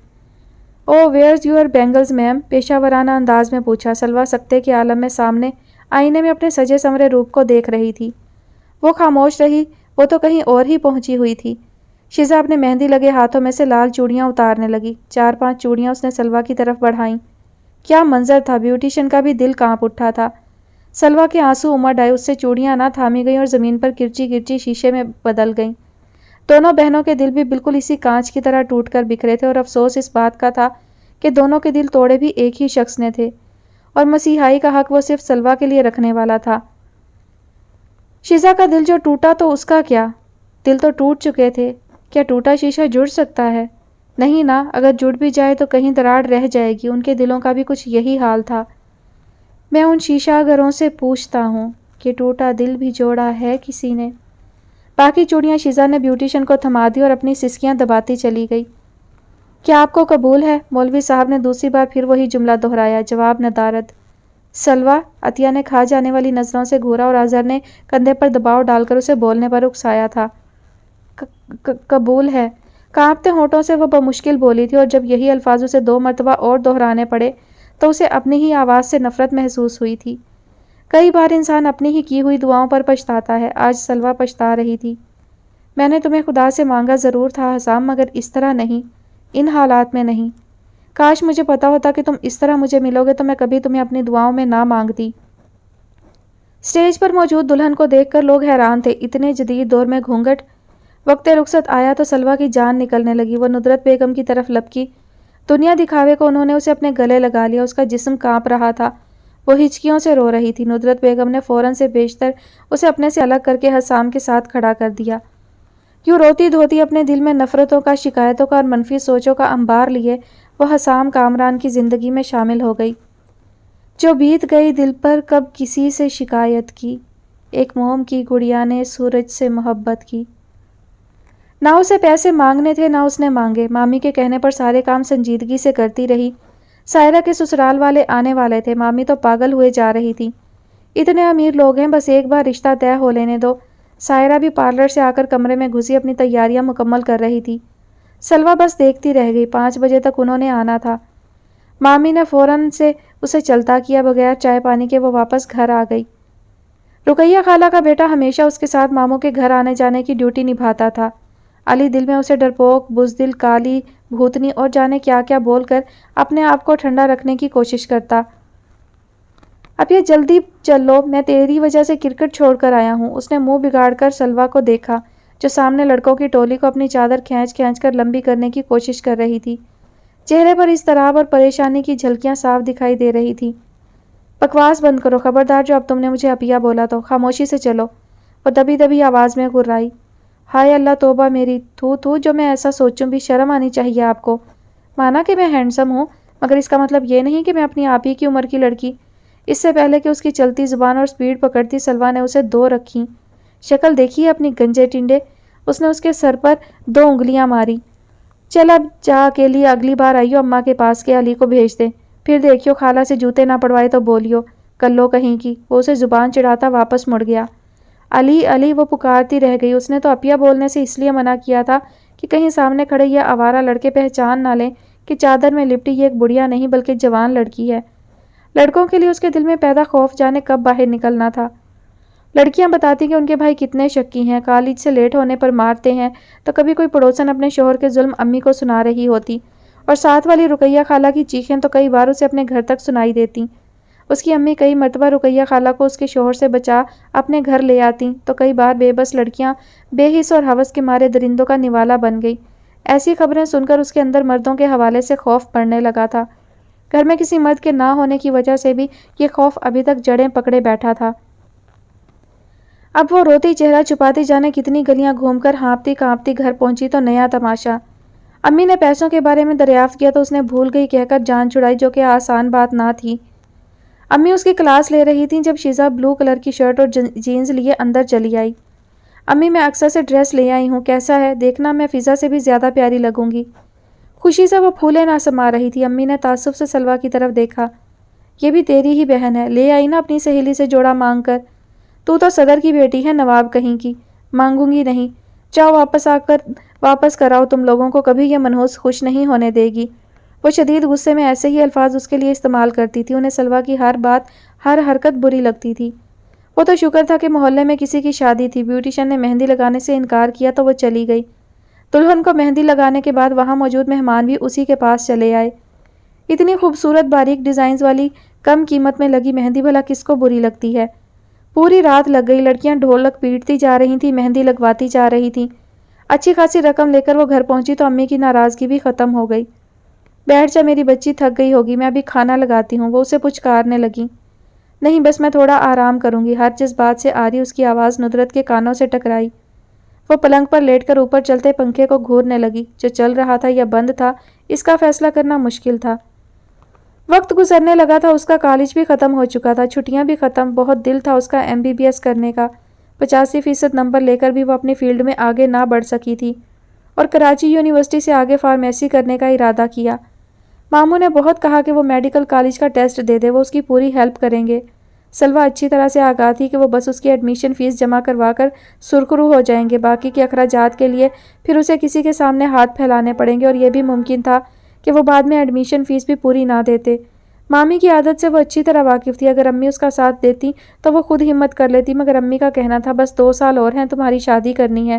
او ویئرز یور بینگلز میم؟ پیشہ ورانہ انداز میں پوچھا۔ سلویٰ سکتے کے عالم میں سامنے آئینے میں اپنے سجے سنورے روپ کو دیکھ رہی تھی۔ وہ خاموش رہی، وہ تو کہیں اور ہی پہنچی ہوئی تھی۔ شیزا اپنے مہندی لگے ہاتھوں میں سے لال چوڑیاں اتارنے لگی۔ 4-5 چوڑیاں اس نے سلویٰ کی طرف بڑھائیں۔ کیا منظر تھا! بیوٹیشن کا بھی دل کانپ اٹھا تھا۔ سلویٰ کے آنسو امڑ آئے، اس سے چوڑیاں نہ تھامی گئیں اور زمین پر کرچی کرچی شیشے میں بدل گئیں۔ دونوں بہنوں کے دل بھی بالکل اسی کانچ کی طرح ٹوٹ کر بکھرے تھے اور افسوس اس بات کا تھا کہ دونوں کے دل توڑے بھی ایک ہی شخص نے تھے اور مسیحائی کا حق وہ صرف سلویٰ کے لیے رکھنے والا تھا۔ شیزا کا دل جو ٹوٹا تو اس کا کیا؟ دل تو ٹوٹ چکے تھے، کیا ٹوٹا شیشہ جڑ سکتا ہے؟ نہیں نا، اگر جڑ بھی جائے تو کہیں دراڑ رہ جائے گی۔ ان کے دلوں کا بھی کچھ یہی حال تھا۔ میں ان شیشہ گروں سے پوچھتا ہوں کہ ٹوٹا دل بھی جوڑا ہے کسی نے؟ باقی چوڑیاں شیزا نے بیوٹیشن کو تھما دی اور اپنی سسکیاں دباتی چلی گئی۔ کیا آپ کو قبول ہے؟ مولوی صاحب نے دوسری بار پھر وہی جملہ دہرایا۔ جواب ندارت۔ سلویٰ، عطیہ نے کھا جانے والی نظروں سے گھورا اور اظہر نے کندھے پر دباؤ ڈال کر اسے بولنے پر اکسایا تھا۔ قبول ہے۔ کانپتے ہونٹوں سے وہ بمشکل بولی تھی اور جب یہی الفاظ اسے 2 مرتبہ اور دہرانے پڑے تو اسے اپنی ہی آواز سے نفرت محسوس ہوئی تھی۔ کئی بار انسان اپنی ہی کی ہوئی دعاؤں پر پچھتاتا ہے، آج سلویٰ پچھتا رہی تھی۔ میں نے تمہیں خدا سے مانگا ضرور تھا حسام، مگر اس طرح نہیں، ان حالات میں نہیں۔ کاش مجھے پتا ہوتا کہ تم اس طرح مجھے ملو گے تو میں کبھی تمہیں اپنی دعاؤں میں نہ مانگتی۔ اسٹیج پر موجود دلہن کو دیکھ کر لوگ حیران تھے۔ اتنے جدید دور میں گھونگھٹ۔ وقت رخصت آیا تو سلویٰ کی جان نکلنے لگی۔ وہ ندرت بیگم کی طرف لپکی۔ دنیا دکھاوے کو انہوں نے اسے اپنے گلے لگا لیا۔ اس کا جسم کانپ رہا تھا۔ وہ ہچکیوں سے رو رہی تھی۔ ندرت بیگم نے فوراً سے بیشتر اسے اپنے سے الگ کر کے حسام کے ساتھ کھڑا کر دیا۔ یوں روتی دھوتی اپنے دل میں نفرتوں کا، شکایتوں کا اور منفی سوچوں کا انبار لیے وہ حسام کامران کی زندگی میں شامل ہو گئی۔ جو بیت گئی دل پر کب کسی سے شکایت کی، ایک موم کی گڑیا نے سورج سے محبت کی۔ نہ اسے پیسے مانگنے تھے نہ اس نے مانگے۔ مامی کے کہنے پر سارے کام سنجیدگی سے کرتی رہی۔ سائرہ کے سسرال والے آنے والے تھے۔ مامی تو پاگل ہوئے جا رہی تھی۔ اتنے امیر لوگ ہیں، بس ایک بار رشتہ طے ہو لینے دو۔ سائرہ بھی پارلر سے آ کر کمرے میں گھسی اپنی تیاریاں مکمل کر رہی تھی۔ سلویٰ بس دیکھتی رہ گئی۔ 5 بجے تک انہوں نے آنا تھا۔ مامی نے فوراً سے اسے چلتا کیا۔ بغیر چائے پانی کے وہ واپس گھر آ گئی۔ رقیہ خالہ کا بیٹا ہمیشہ اس کے ساتھ ماموں کے گھر آنے جانے کی ڈیوٹی نبھاتا تھا۔ علی دل میں اسے ڈرپوک، بزدل، کالی، بھوتنی اور جانے کیا کیا بول کر اپنے آپ کو ٹھنڈا رکھنے کی کوشش کرتا۔ اب یہ جلدی چل لو، میں تیری وجہ سے کرکٹ چھوڑ کر آیا ہوں۔ اس نے منہ بگاڑ کر سلویٰ کو دیکھا جو سامنے لڑکوں کی ٹولی کو اپنی چادر کھینچ کھینچ کر لمبی کرنے کی کوشش کر رہی تھی۔ چہرے پر اضطراب اور پریشانی کی جھلکیاں صاف دکھائی دے رہی تھی۔ بکواس بند کرو، خبردار جو اب تم نے مجھے عطیہ بولا تو خاموشی سے چلو۔ وہ دبی دبی آواز میں گرائی۔ ہائے اللہ توبہ میری، تو جو میں ایسا سوچوں بھی، شرم آنی چاہیے آپ کو۔ مانا کہ میں ہینڈسم ہوں، مگر اس کا مطلب یہ نہیں کہ میں اپنی آپ ہی کی عمر کی لڑکی۔ اس سے پہلے کہ اس کی چلتی زبان اور سپیڈ پکڑتی، سلویٰ نے اسے 2 رکھی۔ شکل دیکھی اپنی گنجے ٹنڈے۔ اس نے اس کے سر پر 2 انگلیاں ماری۔ چل اب جا اکیلی، اگلی بار آئیو اماں کے پاس کے علی کو بھیج دے، پھر دیکھیو خالہ سے جوتے نہ پڑوائے تو بولیو، کلو کہیں کی۔ وہ اسے زبان چڑھاتا واپس مڑ گیا۔ علی علی، وہ پکارتی رہ گئی۔ اس نے تو عطیہ بولنے سے اس لیے منع کیا تھا کہ کہیں سامنے کھڑے یہ آوارہ لڑکے پہچان نہ لیں کہ چادر میں لپٹی یہ ایک بڑھیا نہیں بلکہ جوان لڑکی ہے۔ لڑکوں کے لیے اس کے دل میں پیدا خوف جانے کب باہر نکلنا تھا۔ لڑکیاں بتاتی کہ ان کے بھائی کتنے شکی ہیں، کالج سے لیٹ ہونے پر مارتے ہیں، تو کبھی کوئی پڑوسن اپنے شوہر کے ظلم امی کو سنا رہی ہوتی، اور ساتھ والی رقیہ خالہ کی چیخیں تو کئی بار اسے اپنے گھر تک سنائی دیتی۔ اس کی امی کئی مرتبہ رقیہ خالہ کو اس کے شوہر سے بچا اپنے گھر لے آتی، تو کئی بار بے بس لڑکیاں بے حس اور ہوس کے مارے درندوں کا نوالا بن گئی۔ ایسی خبریں سن کر اس کے اندر مردوں کے حوالے سے خوف پڑنے لگا تھا۔ گھر میں کسی مرد کے نہ ہونے کی وجہ سے بھی یہ خوف ابھی تک جڑیں پکڑے بیٹھا تھا۔ اب وہ روتی چہرہ چھپاتی جانے کتنی گلیاں گھوم کر ہانپتی کانپتی گھر پہنچی تو نیا تماشا۔ امی نے پیسوں کے بارے میں دریافت کیا تو اس نے بھول گئی کہہ کر جان چھڑائی، جو کہ آسان بات نہ تھی۔ امی اس کی کلاس لے رہی تھیں جب شیزہ بلو کلر کی شرٹ اور جینز لیے اندر چلی آئی۔ امی میں اکثر سے ڈریس لے آئی ہوں، کیسا ہے؟ دیکھنا میں فضا سے بھی زیادہ پیاری لگوں گی۔ خوشی سے وہ پھولے نہ سما رہی تھی۔ امی نے تعصب سے سلویٰ کی طرف دیکھا۔ یہ بھی تیری ہی بہن ہے، لے آئی نا اپنی سہیلی سے جوڑا مانگ کر۔ تو صدر کی بیٹی ہے، نواب کہیں کی۔ مانگوں گی نہیں، چاہو واپس کراؤ، تم لوگوں کو کبھی یہ منحوس خوش نہیں ہونے دے گی۔ وہ شدید غصے میں ایسے ہی الفاظ اس کے لیے استعمال کرتی تھی۔ انہیں سلویٰ کی ہر بات، ہر حرکت بری لگتی تھی۔ وہ تو شکر تھا کہ محلے میں کسی کی شادی تھی۔ بیوٹیشن نے مہندی لگانے سے انکار کیا تو وہ چلی گئی۔ دلہن کو مہندی لگانے کے بعد وہاں موجود مہمان بھی اسی کے پاس چلے آئے۔ اتنی خوبصورت باریک ڈیزائنز والی کم قیمت میں لگی مہندی بھلا کس کو بری لگتی ہے؟ پوری رات لگ گئی۔ لڑکیاں ڈھولک پیٹتی جا رہی تھیں، مہندی لگواتی جا رہی تھیں۔ اچھی خاصی رقم لے کر وہ گھر پہنچی تو امی کی ناراضگی بھی ختم ہو گئی۔ بیٹھ جا، میری بچی تھک گئی ہوگی، میں ابھی کھانا لگاتی ہوں، وہ اسے پچکارنے لگی۔ نہیں، بس میں تھوڑا آرام کروں گی۔ ہر جس بات سے آ رہی اس کی آواز ندرت کے کانوں سے ٹکرائی۔ وہ پلنگ پر لیٹ کر اوپر چلتے پنکھے کو گھورنے لگی۔ جو چل رہا تھا یا بند تھا، اس کا فیصلہ کرنا مشکل تھا۔ وقت گزرنے لگا تھا، اس کا کالج بھی ختم ہو چکا تھا، چھٹیاں بھی ختم۔ بہت دل تھا اس کا MBBS کرنے کا۔ 85% نمبر لے کر بھی وہ اپنی فیلڈ میں آگے نہ بڑھ سکی تھی، اور کراچی یونیورسٹی سے آگے فارمیسی کرنے کا ارادہ کیا۔ ماموں نے بہت کہا کہ وہ میڈیکل کالج کا ٹیسٹ دے دے، وہ اس کی پوری ہیلپ کریں گے۔ سلویٰ اچھی طرح سے آگاہ تھی کہ وہ بس اس کی ایڈمیشن فیس جمع کروا کر سرخرو ہو جائیں گے، باقی کے اخراجات کے لیے پھر اسے کسی کے سامنے ہاتھ پھیلانے پڑیں گے، اور یہ بھی ممکن تھا کہ وہ بعد میں ایڈمیشن فیس بھی پوری نہ دیتے۔ مامی کی عادت سے وہ اچھی طرح واقف تھی۔ اگر امی اس کا ساتھ دیتی تو وہ خود ہمت کر لیتی، مگر امی کا کہنا تھا بس 2 سال اور ہیں، تمہاری شادی کرنی ہے،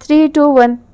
3, 2, 1,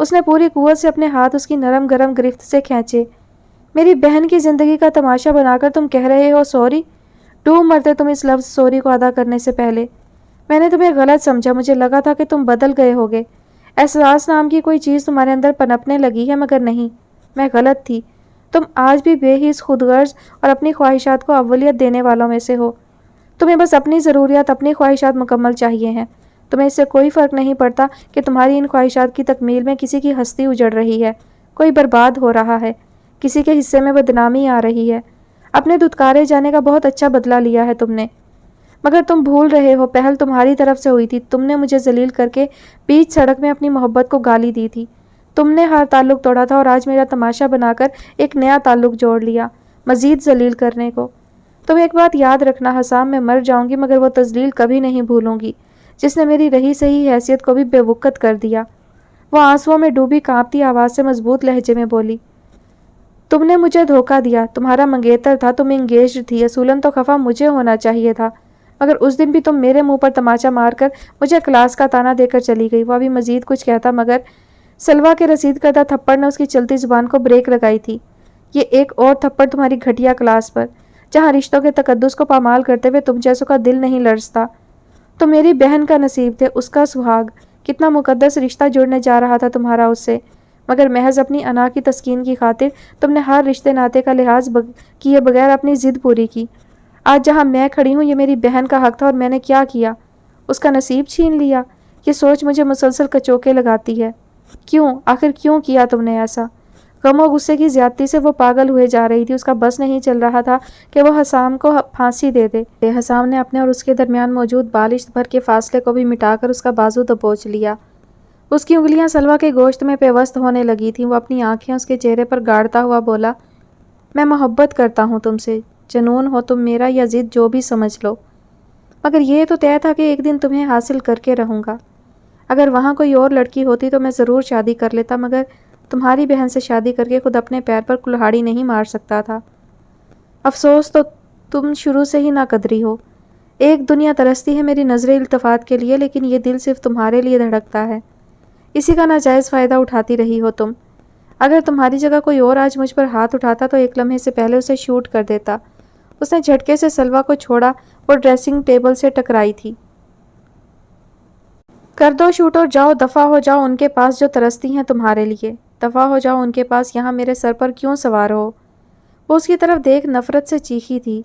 اس نے پوری قوت سے اپنے ہاتھ اس کی نرم گرم گرفت سے کھینچے۔ میری بہن کی زندگی کا تماشا بنا کر تم کہہ رہے ہو سوری؟ ڈوب مرتے تم اس لفظ سوری کو ادا کرنے سے پہلے۔ میں نے تمہیں غلط سمجھا، مجھے لگا تھا کہ تم بدل گئے ہوگے، احساس نام کی کوئی چیز تمہارے اندر پنپنے لگی ہے، مگر نہیں، میں غلط تھی۔ تم آج بھی بے حس، خود غرض اور اپنی خواہشات کو اولیت دینے والوں میں سے ہو۔ تمہیں بس اپنی ضروریات، اپنی خواہشات مکمل چاہیے ہیں۔ تمہیں اس سے کوئی فرق نہیں پڑتا کہ تمہاری ان خواہشات کی تکمیل میں کسی کی ہستی اجڑ رہی ہے، کوئی برباد ہو رہا ہے، کسی کے حصے میں بدنامی آ رہی ہے۔ اپنے دھتکارے جانے کا بہت اچھا بدلہ لیا ہے تم نے، مگر تم بھول رہے ہو پہل تمہاری طرف سے ہوئی تھی۔ تم نے مجھے ذلیل کر کے بیچ سڑک میں اپنی محبت کو گالی دی تھی۔ تم نے ہر تعلق توڑا تھا اور آج میرا تماشا بنا کر ایک نیا تعلق جوڑ لیا، مزید ذلیل کرنے کو۔ تم ایک بات یاد رکھنا حسام، میں مر جاؤں گی مگر وہ تذلیل کبھی نہیں بھولوں گی جس نے میری رہی صحیح حیثیت کو بھی بے وقت کر دیا۔ وہ آنسوؤں میں ڈوبی کانپتی آواز سے مضبوط لہجے میں بولی، تم نے مجھے دھوکہ دیا، تمہارا منگیتر تھا، تم انگیجڈ تھی، اصولاً تو خفا مجھے ہونا چاہیے تھا، مگر اس دن بھی تم میرے منہ پر تماچا مار کر مجھے کلاس کا تانا دے کر چلی گئی۔ وہ ابھی مزید کچھ کہتا مگر سلویٰ کے رسید کردہ تھپڑ نے اس کی چلتی زبان کو بریک لگائی تھی۔ یہ ایک اور تھپڑ تمہاری گھٹیا کلاس پر، جہاں رشتوں کے تقدس کو پامال کرتے ہوئے تم جیسوں کا دل نہیں لرزتا۔ تو میری بہن کا نصیب تھے، اس کا سہاگ، کتنا مقدس رشتہ جڑنے جا رہا تھا تمہارا اس سے، مگر محض اپنی انا کی تسکین کی خاطر تم نے ہر رشتے ناطے کا لحاظ کیے بغیر اپنی ضد پوری کی۔ آج جہاں میں کھڑی ہوں یہ میری بہن کا حق تھا اور میں نے کیا کیا؟ اس کا نصیب چھین لیا۔ یہ سوچ مجھے مسلسل کچوکے لگاتی ہے۔ کیوں؟ آخر کیوں کیا تم نے ایسا؟ غم و غصے کی زیادتی سے وہ پاگل ہوئے جا رہی تھی، اس کا بس نہیں چل رہا تھا کہ وہ حسام کو پھانسی دے دے۔ حسام نے اپنے اور اس کے درمیان موجود بالشت بھر کے فاصلے کو بھی مٹا کر اس کا بازو دبوچ لیا۔ اس کی انگلیاں سلویٰ کے گوشت میں پیوست ہونے لگی تھیں۔ وہ اپنی آنکھیں اس کے چہرے پر گاڑتا ہوا بولا، میں محبت کرتا ہوں تم سے، جنون ہو تم میرا یا ضد جو بھی سمجھ لو، مگر یہ تو طے تھا کہ ایک دن تمہیں حاصل کر کے رہوں گا۔ اگر وہاں کوئی اور لڑکی ہوتی تو میں ضرور شادی کر لیتا، مگر تمہاری بہن سے شادی کر کے خود اپنے پیر پر کلہاڑی نہیں مار سکتا تھا۔ افسوس تو تم شروع سے ہی ناقدری ہو۔ ایک دنیا ترستی ہے میری نظر التفات کے لیے، لیکن یہ دل صرف تمہارے لیے دھڑکتا ہے۔ اسی کا ناجائز فائدہ اٹھاتی رہی ہو تم۔ اگر تمہاری جگہ کوئی اور آج مجھ پر ہاتھ اٹھاتا تو ایک لمحے سے پہلے اسے شوٹ کر دیتا۔ اس نے جھٹکے سے سلویٰ کو چھوڑا، وہ ڈریسنگ ٹیبل سے ٹکرائی تھی۔ کر دو شوٹ اور جاؤ، دفع ہو جاؤ ان کے پاس جو ترستی ہیں تمہارے لیے، دفع ہو جاؤ ان کے پاس، یہاں میرے سر پر کیوں سوار ہو؟ وہ اس کی طرف دیکھ نفرت سے چیخی تھی۔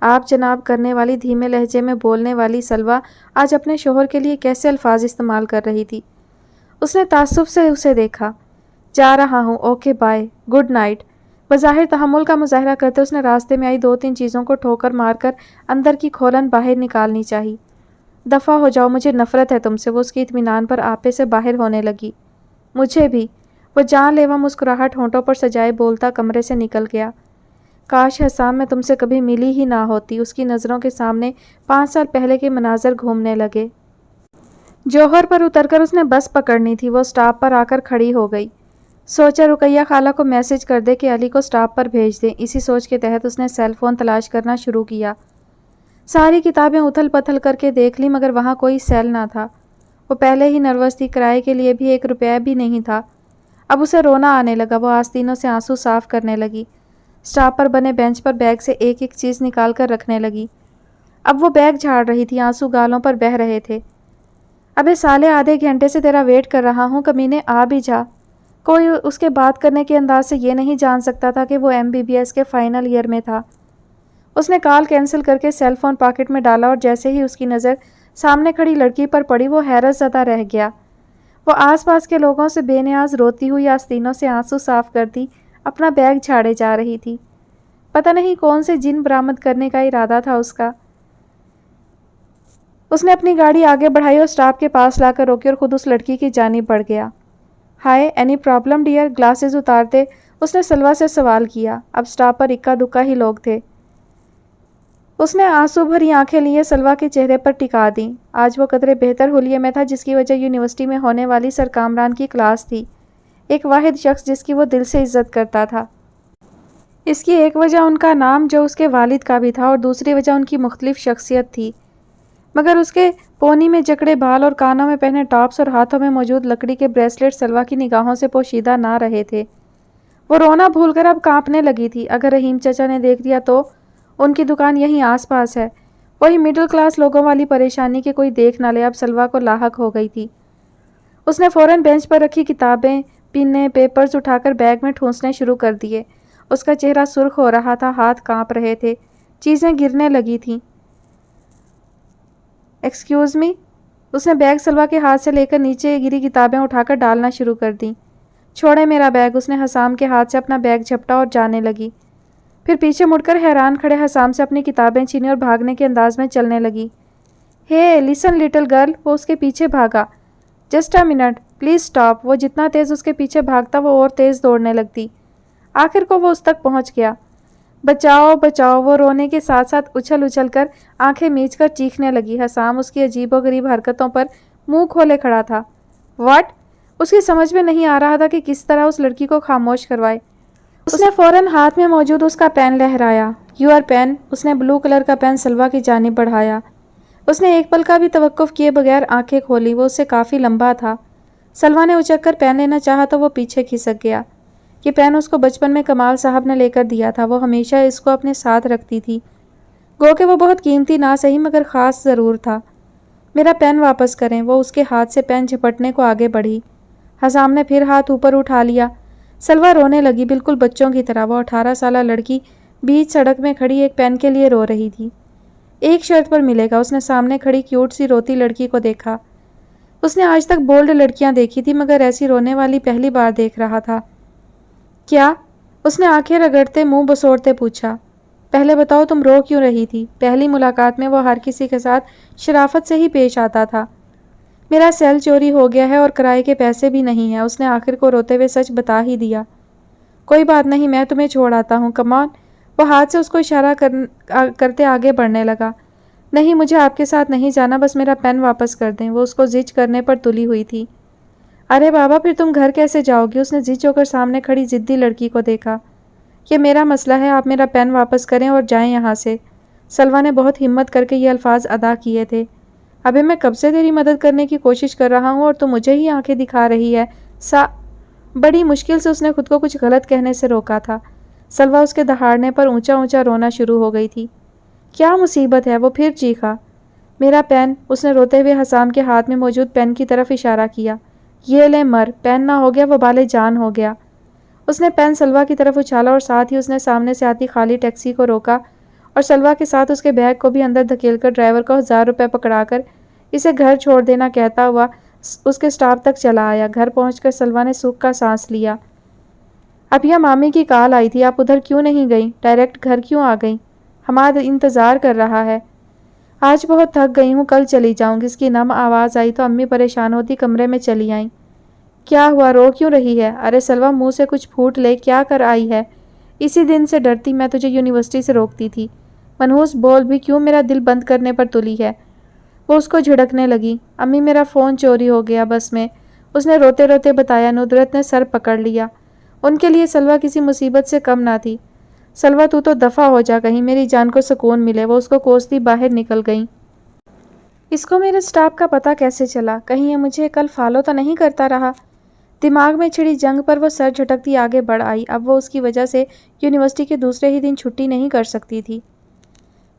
آپ جناب کرنے والی دھیمے لہجے میں بولنے والی سلویٰ آج اپنے شوہر کے لیے کیسے الفاظ استعمال کر رہی تھی۔ اس نے تعصب سے اسے دیکھا۔ جا رہا ہوں، اوکے بائے، گڈ نائٹ۔ بظاہر تحمل کا مظاہرہ کرتے اس نے راستے میں آئی 2-3 چیزوں کو ٹھوکر مار کر اندر کی کھولن باہر نکالنی چاہی۔ دفع ہو جاؤ، مجھے نفرت ہے تم سے۔ وہ اس کی اطمینان پر آپے سے باہر ہونے لگی۔ مجھے بھی۔ وہ جان لیوا مسکراہٹ ہونٹوں پر سجائے بولتا کمرے سے نکل گیا۔ کاش حسام میں تم سے کبھی ملی ہی نہ ہوتی۔ اس کی نظروں کے سامنے 5 سال پہلے کے مناظر گھومنے لگے۔ جوہر پر اتر کر اس نے بس پکڑنی تھی۔ وہ سٹاپ پر آ کر کھڑی ہو گئی۔ سوچا رقیہ خالہ کو میسج کر دے کہ علی کو سٹاپ پر بھیج دیں۔ اسی سوچ کے تحت اس نے سیل فون تلاش کرنا شروع کیا۔ ساری کتابیں اتھل پتھل کر کے دیکھ لی مگر وہاں کوئی سیل نہ تھا۔ وہ پہلے ہی نروس تھی، کرائے کے لیے بھی 1 روپیہ بھی نہیں تھا۔ اب اسے رونا آنے لگا۔ وہ آستینوں سے آنسو صاف کرنے لگی۔ سٹاپ پر بنے بینچ پر بیگ سے ایک ایک چیز نکال کر رکھنے لگی۔ اب وہ بیگ جھاڑ رہی تھی، آنسو گالوں پر بہہ رہے تھے۔ ابے سالے، آدھے گھنٹے سے تیرا ویٹ کر رہا ہوں، کمینے آ بھی جا۔ کوئی اس کے بات کرنے کے انداز سے یہ نہیں جان سکتا تھا کہ وہ MBBS کے فائنل ایئر میں تھا۔ اس نے کال کینسل کر کے سیل فون پاکٹ میں ڈالا اور جیسے ہی اس کی نظر سامنے کھڑی لڑکی پر پڑی وہ حیرت زدہ رہ گیا۔ وہ آس پاس کے لوگوں سے بے نیاز روتی ہوئی آستینوں سے آنسو صاف کرتی اپنا بیگ جھاڑے جا رہی تھی۔ پتہ نہیں کون سے جن برآمد کرنے کا ارادہ تھا اس کا۔ اس نے اپنی گاڑی آگے بڑھائی اور سٹاپ کے پاس لا کر روکی اور خود اس لڑکی کی جانب بڑھ گیا۔ ہائے، اینی پرابلم ڈیئر؟ گلاسز اتارتے اس نے سلویٰ سے سوال کیا۔ اب سٹاپ پر اکا دکا ہی لوگ تھے۔ اس نے آنسو بھری آنکھیں لیے سلویٰ کے چہرے پر ٹکا دیں۔ آج وہ قدرے بہتر حلیے میں تھا جس کی وجہ یونیورسٹی میں ہونے والی سر کامران کی کلاس تھی۔ ایک واحد شخص جس کی وہ دل سے عزت کرتا تھا۔ اس کی ایک وجہ ان کا نام جو اس کے والد کا بھی تھا اور دوسری وجہ ان کی مختلف شخصیت تھی، مگر اس کے پونی میں جکڑے بال اور کانوں میں پہنے ٹاپس اور ہاتھوں میں موجود لکڑی کے بریسلیٹ سلویٰ کی نگاہوں سے پوشیدہ نہ رہے تھے۔ وہ رونا بھول کر اب کانپنے لگی تھی۔ اگر رحیم چچا نے دیکھ لیا تو ان کی دکان یہیں آس پاس ہے۔ وہی مڈل کلاس لوگوں والی پریشانی کہ کوئی دیکھ نہ لے اب سلویٰ کو لاحق ہو گئی تھی۔ اس نے فوراً بینچ پر رکھی کتابیں، پنیں، پیپرز اٹھا کر بیگ میں ٹھونسنے شروع کر دیے۔ اس کا چہرہ سرخ ہو رہا تھا، ہاتھ کانپ رہے تھے، چیزیں گرنے لگی تھیں۔ Excuse me? اس نے بیگ سلویٰ کے ہاتھ سے لے کر نیچے گری کتابیں اٹھا کر ڈالنا شروع کر دیں۔ چھوڑے میرا بیگ، اس نے حسام کے ہاتھ سے اپنا بیگ جھپٹا اور جانے لگی۔ پھر پیچھے مڑ کر حیران کھڑے حسام سے اپنی کتابیں چھینی اور بھاگنے کے انداز میں چلنے لگی۔ ہے لسن لٹل گرل، وہ اس کے پیچھے بھاگا۔ Just a minute, please stop. وہ جتنا تیز اس کے پیچھے بھاگتا وہ اور تیز دوڑنے لگتی۔ آخر کو وہ اس تک پہنچ گیا۔ بچاؤ بچاؤ، وہ رونے کے ساتھ ساتھ اچھل اچھل کر آنکھیں میچ کر چیخنے لگی۔ حسام اس کی عجیب و غریب حرکتوں پر منہ کھولے کھڑا تھا۔ واٹ؟ اس کی سمجھ میں نہیں آ رہا تھا کہ کس طرح اس لڑکی کو خاموش کروائے۔ اس نے فوراً ہاتھ میں موجود اس کا پین لہرایا۔ Your pen? اس نے بلو کلر کا پین سلویٰ کی جانب بڑھایا۔ اس نے ایک پل کا بھی توقف کیے بغیر آنکھیں کھولی۔ وہ اس سے کافی لمبا تھا۔ سلویٰ نے اچک کر پین لینا چاہا تو وہ پیچھے کھسک گیا۔ یہ پین اس کو بچپن میں کمال صاحب نے لے کر دیا تھا۔ وہ ہمیشہ اس کو اپنے ساتھ رکھتی تھی۔ گو کہ وہ بہت قیمتی نہ صحیح مگر خاص ضرور تھا۔ میرا پین واپس کریں۔ وہ اس کے ہاتھ سے پین جھپٹنے کو آگے بڑھی۔ حسام نے پھر ہاتھ اوپر اٹھا لیا۔ سلویٰ رونے لگی، بالکل بچوں کی طرح۔ وہ 18 سالہ لڑکی بیچ سڑک میں کھڑی ایک پین کے لیے رو رہی تھی۔ ایک شرط پر ملے گا۔ اس نے سامنے کھڑی کیوٹ سی روتی لڑکی کو دیکھا۔ اس نے آج تک بولڈ لڑکیاں دیکھی تھی مگر ایسی رونے والی پہلی بار دیکھ رہا تھا۔ کیا؟ اس نے آنکھیں رگڑتے منہ بسوڑتے پوچھا۔ پہلے بتاؤ تم رو کیوں رہی تھی؟ پہلی ملاقات میں وہ ہر کسی کے ساتھ شرافت سے ہی پیش آتا تھا۔ میرا سیل چوری ہو گیا ہے اور کرائے کے پیسے بھی نہیں ہیں۔ اس نے آخر کو روتے ہوئے سچ بتا ہی دیا۔ کوئی بات نہیں، میں تمہیں چھوڑ آتا ہوں، کم آن۔ وہ ہاتھ سے اس کو اشارہ کرتے آگے بڑھنے لگا۔ نہیں، مجھے آپ کے ساتھ نہیں جانا، بس میرا پین واپس کر دیں۔ وہ اس کو زچ کرنے پر تلی ہوئی تھی۔ ارے بابا، پھر تم گھر کیسے جاؤ گی؟ اس نے زچ ہو کر سامنے کھڑی ضدی لڑکی کو دیکھا۔ یہ میرا مسئلہ ہے، آپ میرا پین واپس کریں اور جائیں یہاں سے۔ سلویٰ نے بہت ہمت کر کے یہ الفاظ ادا کیے تھے۔ ابھی میں کب سے تیری مدد کرنے کی کوشش کر رہا ہوں اور تو مجھے ہی آنکھیں دکھا رہی ہے۔ بڑی مشکل سے اس نے خود کو کچھ غلط کہنے سے روکا تھا۔ سلویٰ اس کے دہاڑنے پر اونچا اونچا رونا شروع ہو گئی تھی۔ کیا مصیبت ہے؟ وہ پھر چیخا۔ میرا پین، اس نے روتے ہوئے حسام کے ہاتھ میں موجود پین کی طرف اشارہ کیا۔ یہ لے مر، پین نہ ہو گیا وہ بالے جان ہو گیا۔ اس نے پین سلویٰ کی طرف اچھالا اور ساتھ ہی اس نے سامنے سے آتی خالی ٹیکسی کو روکا اور سلویٰ کے ساتھ اس کے بیگ کو بھی اندر دھکیل کر ڈرائیور کو 1000 روپے پکڑا کر اسے گھر چھوڑ دینا کہتا ہوا اس کے سٹاپ تک چلا آیا۔ گھر پہنچ کر سلویٰ نے سکھ کا سانس لیا۔ ابھیا مامی کی کال آئی تھی، آپ ادھر کیوں نہیں گئیں؟ ڈائریکٹ گھر کیوں آ گئیں؟ حماد انتظار کر رہا ہے۔ آج بہت تھک گئی ہوں، کل چلی جاؤں گی۔ اس کی نم آواز آئی تو امی پریشان ہوتی کمرے میں چلی آئیں۔ کیا ہوا، رو کیوں رہی ہے؟ ارے سلویٰ، منہ سے کچھ پھوٹ لے، کیا کر آئی ہے؟ اسی دن سے ڈرتی میں تجھے یونیورسٹی سے روکتی تھی۔ منحوس بول بھی کیوں میرا دل بند کرنے پر تلی ہے؟ وہ اس کو جھڑکنے لگی۔ امی میرا فون چوری ہو گیا بس میں، اس نے روتے روتے بتایا۔ ندرت نے سر پکڑ لیا۔ ان کے لیے سلویٰ کسی مصیبت سے کم نہ تھی۔ سلویٰ تو دفع ہو جا کہیں، میری جان کو سکون ملے۔ وہ اس کو کوستی باہر نکل گئیں۔ اس کو میرے سٹاپ کا پتہ کیسے چلا؟ کہیں یہ مجھے کل فالو تو نہیں کرتا رہا؟ دماغ میں چھڑی جنگ پر وہ سر جھٹکتی آگے بڑھ آئی۔ اب وہ اس کی وجہ سے یونیورسٹی کے دوسرے ہی دن چھٹی نہیں کر سکتی تھی۔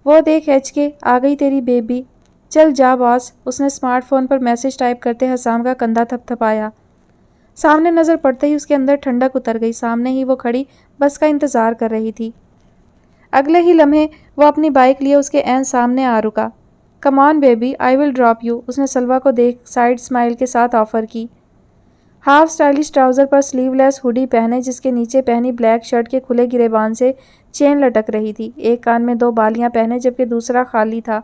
وہ دیکھ HK، آ گئی تیری بیبی۔ چل جا باس۔ اس نے اسمارٹ فون پر میسج ٹائپ کرتے حسام کا کندھا تھپ تھپایا۔ سامنے نظر پڑتے ہی اس کے اندر ٹھنڈک اتر گئی۔ سامنے ہی وہ کھڑی بس کا انتظار کر رہی تھی۔ اگلے ہی لمحے وہ اپنی بائک لیے اس کے عین سامنے آ رکا۔ Come on baby, I will drop you. اس نے سلویٰ کو دیکھ سائڈ اسمائل کے ساتھ آفر کی۔ ہاف اسٹائلش ٹراؤزر پر سلیو لیس ہوڈی پہنے جس کے نیچے پہنی بلیک شرٹ کے کھلے گریبان سے چین لٹک رہی تھی۔ ایک کان میں 2 بالیاں پہنے جبکہ دوسرا خالی تھا۔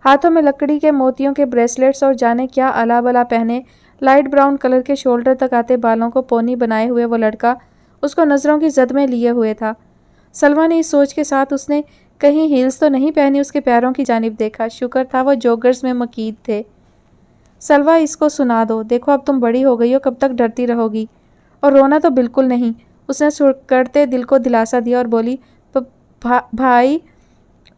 ہاتھوں میں لکڑی کے موتیوں کے بریسلیٹس اور جانے کیا الا بلا پہنے لائٹ براؤن کلر کے شولڈر تک آتے بالوں کو پونی بنائے ہوئے وہ لڑکا اس کو نظروں کی زد میں لیے ہوئے تھا۔ سلویٰ نے اس سوچ کے ساتھ اس نے کہیں ہیلز تو نہیں پہنی اس کے پیروں کی جانب دیکھا۔ شکر تھا وہ جوگرز میں مقید تھے۔ سلویٰ، اس کو سنا دو، دیکھو اب تم بڑی ہو گئی ہو، کب تک ڈرتی رہو گی؟ اور رونا تو بالکل نہیں۔ اس نے سکڑتے دل کو دلاسا دیا اور بولی، بھائی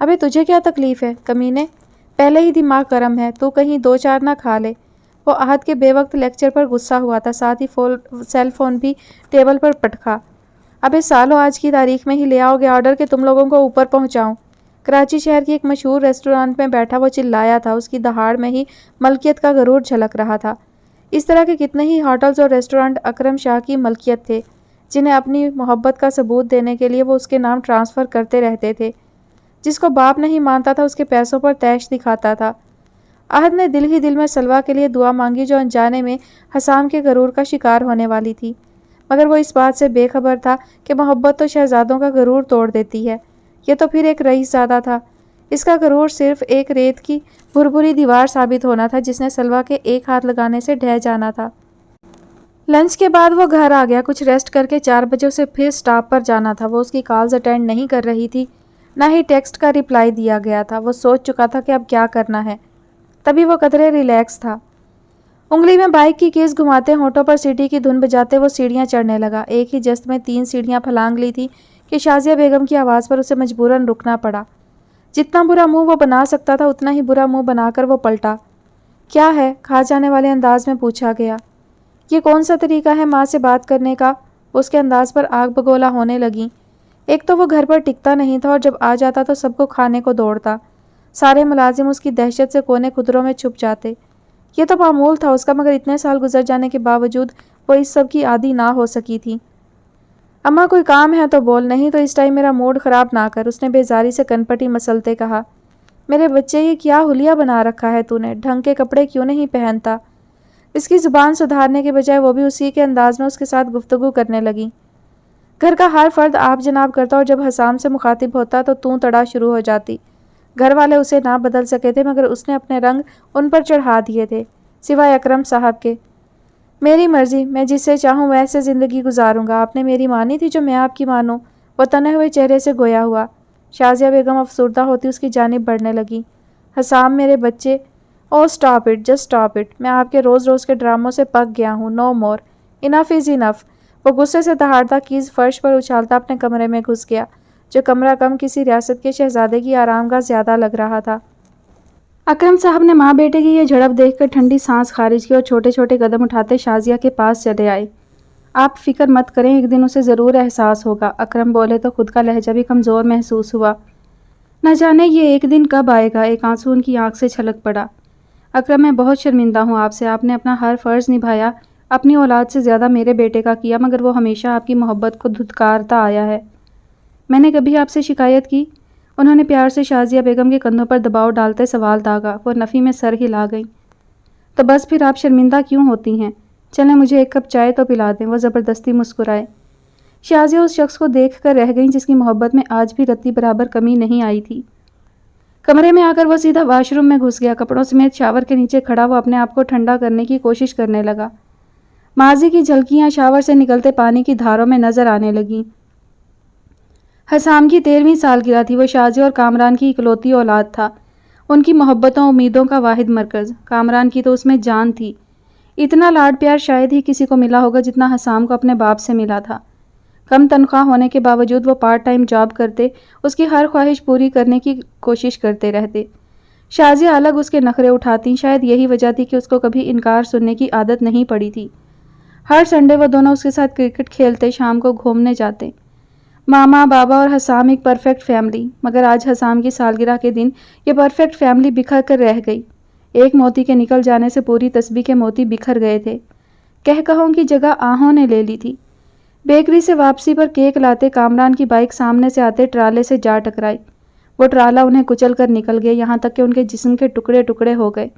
ابے تجھے کیا تکلیف ہے کمینے؟ پہلے ہی دماغ گرم ہے، تو کہیں دو چار نہ کھا لے۔ وہ احد کے بے وقت لیکچر پر غصہ ہوا تھا، ساتھ ہی سیل فون بھی ٹیبل پر پٹکا۔ ابے سالو، آج کی تاریخ میں ہی لے آؤ گے آرڈر کہ تم لوگوں کو اوپر پہنچاؤں؟ کراچی شہر کی ایک مشہور ریسٹورانٹ میں بیٹھا وہ چلایا تھا، اس کی دہاڑ میں ہی ملکیت کا غرور جھلک رہا تھا۔ اس طرح کے کتنے ہی ہوٹلز اور ریسٹورانٹ اکرم شاہ کی ملکیت تھے، جنہیں اپنی محبت کا ثبوت دینے کے لیے وہ اس کے نام ٹرانسفر کرتے رہتے تھے۔ جس کو باپ نہیں مانتا تھا اس کے پیسوں پر تیش دکھاتا تھا۔ احد نے دل ہی دل میں سلویٰ کے لیے دعا مانگی، جو انجانے میں حسام کے غرور کا شکار ہونے والی تھی، مگر وہ اس بات سے بے خبر تھا کہ محبت تو شہزادوں کا غرور توڑ دیتی ہے۔ یہ تو پھر ایک رئیس زادہ تھا، اس کا غرور صرف ایک ریت کی بھربھری دیوار ثابت ہونا تھا جس نے سلویٰ کے ایک ہاتھ لگانے سے ڈھہ جانا تھا۔ لنچ کے بعد وہ گھر آ گیا، کچھ ریسٹ کر کے 4 بجے اسے پھر سٹاپ پر جانا تھا۔ وہ اس کی کالز اٹینڈ نہیں کر رہی تھی، نہ ہی ٹیکسٹ کا رپلائی دیا گیا تھا۔ وہ سوچ چکا تھا کہ اب کیا کرنا ہے، تبھی وہ قدرے ریلیکس تھا۔ انگلی میں بائک کی کیس گھماتے ہونٹوں پر سیٹی کی دھن بجاتے وہ سیڑھیاں چڑھنے لگا۔ ایک ہی جست میں 3 سیڑھیاں پھلانگ لی تھی کہ شازیہ بیگم کی آواز پر اسے مجبوراً رکنا پڑا۔ جتنا برا منہ وہ بنا سکتا تھا اتنا ہی برا منہ بنا کر وہ پلٹا۔ کیا ہے؟ کھا جانے والے انداز میں پوچھا گیا۔ یہ کون سا طریقہ ہے ماں سے بات کرنے کا؟ وہ اس کے انداز پر آگ بگولا ہونے لگیں۔ ایک تو وہ گھر پر ٹکتا نہیں تھا اور جب آ جاتا تو سب کو کھانے کو دوڑتا۔ سارے ملازم اس کی دہشت سے کونے خدروں میں چھپ جاتے۔ یہ تو معمول تھا اس کا، مگر اتنے سال گزر جانے کے باوجود وہ اس سب کی عادی نہ ہو سکی تھی۔ اماں کوئی کام ہے تو بول، نہیں تو اس ٹائم میرا موڈ خراب نہ کر، اس نے بیزاری سے کنپٹی مسلتے کہا۔ میرے بچے، یہ کیا حلیہ بنا رکھا ہے تو نے؟ ڈھنگ کے کپڑے کیوں نہیں پہنتا؟ اس کی زبان سدھارنے کے بجائے وہ بھی اسی کے انداز میں اس کے ساتھ گفتگو کرنے لگی۔ گھر کا ہر فرد آپ جناب کرتا اور جب حسام سے مخاطب ہوتا تو تڑا شروع ہو جاتی۔ گھر والے اسے نہ بدل سکے تھے، مگر اس نے اپنے رنگ ان پر چڑھا دیے تھے، سوائے اکرم صاحب کے۔ میری مرضی، میں جس سے چاہوں ویسے زندگی گزاروں گا۔ آپ نے میری مانی تھی جو میں آپ کی مانوں؟ وہ تنے ہوئے چہرے سے گویا ہوا۔ شازیہ بیگم افسردہ ہوتی اس کی جانب بڑھنے لگی۔ حسام میرے بچے، oh stop it, just stop it, میں آپ کے روز روز کے ڈراموں سے پک گیا ہوں، نو مور، انف از انف۔ وہ غصے سے دہاڑتا کیز فرش پر اچھالتا اپنے کمرے میں گھس گیا، جو کمرہ کم کسی ریاست کے شہزادے کی آرام گاہ زیادہ لگ رہا تھا۔ اکرم صاحب نے ماں بیٹے کی یہ جھڑپ دیکھ کر ٹھنڈی سانس خارج کی اور چھوٹے چھوٹے قدم اٹھاتے شازیہ کے پاس چلے آئے۔ آپ فکر مت کریں، ایک دن اسے ضرور احساس ہوگا۔ اکرم بولے تو خود کا لہجہ بھی کمزور محسوس ہوا۔ نہ جانے یہ ایک دن کب آئے گا؟ ایک آنسو ان کی آنکھ سے چھلک پڑا۔ اکرم، میں بہت شرمندہ ہوں آپ سے، آپ نے اپنا ہر فرض نبھایا، اپنی اولاد سے زیادہ میرے بیٹے کا کیا، مگر وہ ہمیشہ آپ کی محبت کو دھتکارتا آیا ہے۔ میں نے کبھی آپ سے شکایت کی؟ انہوں نے پیار سے شازیہ بیگم کے کندھوں پر دباؤ ڈالتے سوال داغا۔ وہ نفی میں سر ہلا گئیں۔ تو بس پھر آپ شرمندہ کیوں ہوتی ہیں؟ چلیں مجھے ایک کپ چائے تو پلا دیں۔ وہ زبردستی مسکرائے۔ شازیہ اس شخص کو دیکھ کر رہ گئیں جس کی محبت میں آج بھی رتی برابر کمی نہیں آئی تھی۔ کمرے میں آ کر وہ سیدھا واش روم میں گھس گیا۔ کپڑوں سمیت شاور کے نیچے کھڑا وہ اپنے آپ کو ٹھنڈا کرنے کی کوشش کرنے لگا۔ ماضی کی جھلکیاں شاور سے نکلتے پانی کی دھاروں میں نظر آنے لگیں۔ حسام کی 13ویں سالگرہ تھی۔ وہ شازیہ اور کامران کی اکلوتی اولاد تھا، ان کی محبتوں امیدوں کا واحد مرکز۔ کامران کی تو اس میں جان تھی۔ اتنا لاڈ پیار شاید ہی کسی کو ملا ہوگا جتنا حسام کو اپنے باپ سے ملا تھا۔ کم تنخواہ ہونے کے باوجود وہ پارٹ ٹائم جاب کرتے، اس کی ہر خواہش پوری کرنے کی کوشش کرتے رہتے۔ شازیہ الگ اس کے نخرے اٹھاتی، شاید یہی وجہ تھی کہ اس کو کبھی انکار سننے کی عادت نہیں پڑی تھی۔ ہر سنڈے وہ دونوں اس کے ساتھ کرکٹ کھیلتے، شام کو گھومنے جاتے۔ ماما، بابا اور حسام ایک پرفیکٹ فیملی، مگر آج حسام کی سالگرہ کے دن یہ پرفیکٹ فیملی بکھر کر رہ گئی۔ ایک موتی کے نکل جانے سے پوری تسبیح کے موتی بکھر گئے تھے۔ کہوں کی جگہ آہوں نے لے لی تھی۔ بیکری سے واپسی پر کیک لاتے کامران کی بائک سامنے سے آتے ٹرالے سے جا ٹکرائی۔ وہ ٹرالا انہیں کچل کر نکل گیا، یہاں تک کہ ان کے جسم کے ٹکڑے ٹکڑے ہو گئے۔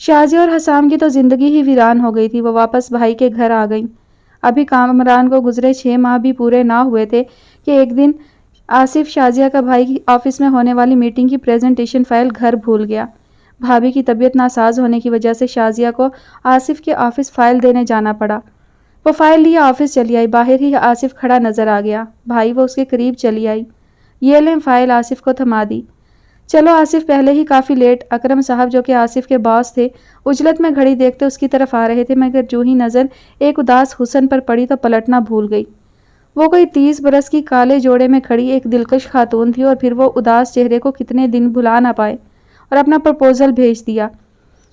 شازیہ اور حسام کی تو زندگی ہی ویران ہو گئی تھی۔ وہ واپس بھائی کے گھر آ گئیں۔ ابھی کامران کو گزرے 6 ماہ بھی پورے نہ ہوئے تھے کہ ایک دن آصف، شازیہ کا بھائی، کی آفس میں ہونے والی میٹنگ کی پریزنٹیشن فائل گھر بھول گیا۔ بھابھی کی طبیعت ناساز ہونے کی وجہ سے شازیہ کو آصف کے آفس فائل دینے جانا پڑا۔ وہ فائل لیے آفس چلی آئی۔ باہر ہی آصف کھڑا نظر آ گیا۔ بھائی، وہ اس کے قریب چلی آئی۔ یہ لیں فائل، آصف کو تھما دی۔ چلو آصف پہلے ہی کافی لیٹ۔ اکرم صاحب جو کہ آصف کے باس تھے، اجلت میں گھڑی دیکھتے اس کی طرف آ رہے تھے، مگر جو ہی نظر ایک اداس حسن پر پڑی تو پلٹنا بھول گئی۔ وہ کوئی 30 برس کی کالے جوڑے میں کھڑی ایک دلکش خاتون تھی اور پھر وہ اداس چہرے کو کتنے دن بھلا نہ پائے اور اپنا پرپوزل بھیج دیا۔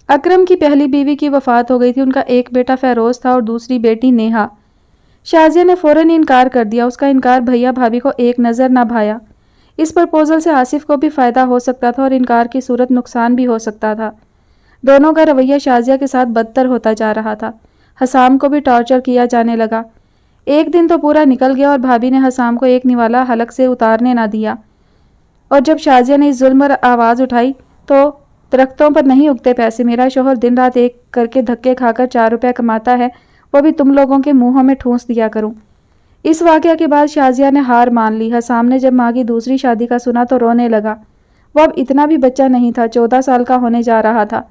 اکرم کی پہلی بیوی کی وفات ہو گئی تھی، ان کا ایک بیٹا فیروز تھا اور دوسری بیٹی نیہا۔ شازیہ نے فوراً انکار کر دیا، اس کا انکار بھیا بھابھی کو ایک نظر نہ بھایا۔ اس پرپوزل سے آصف کو بھی فائدہ ہو سکتا تھا اور انکار کی صورت نقصان بھی ہو سکتا تھا۔ دونوں کا رویہ شازیہ کے ساتھ بدتر ہوتا جا رہا تھا۔ حسام کو بھی ٹارچر کیا جانے لگا۔ ایک دن تو پورا نکل گیا اور بھابھی نے حسام کو ایک نوالا حلق سے اتارنے نہ دیا، اور جب شازیہ نے اس ظلم پر آواز اٹھائی تو درختوں پر نہیں اگتے پیسے، میرا شوہر دن رات ایک کر کے دھکے کھا کر 4 روپے کماتا ہے، وہ بھی تم لوگوں کے منہوں میں ٹھونس دیا کروں۔ اس واقعہ کے بعد شازیہ نے ہار مان لی۔ حسام نے جب ماں کی دوسری شادی کا سنا تو رونے لگا۔ وہ اب اتنا بھی بچہ نہیں تھا، 14 سال کا ہونے جا رہا تھا۔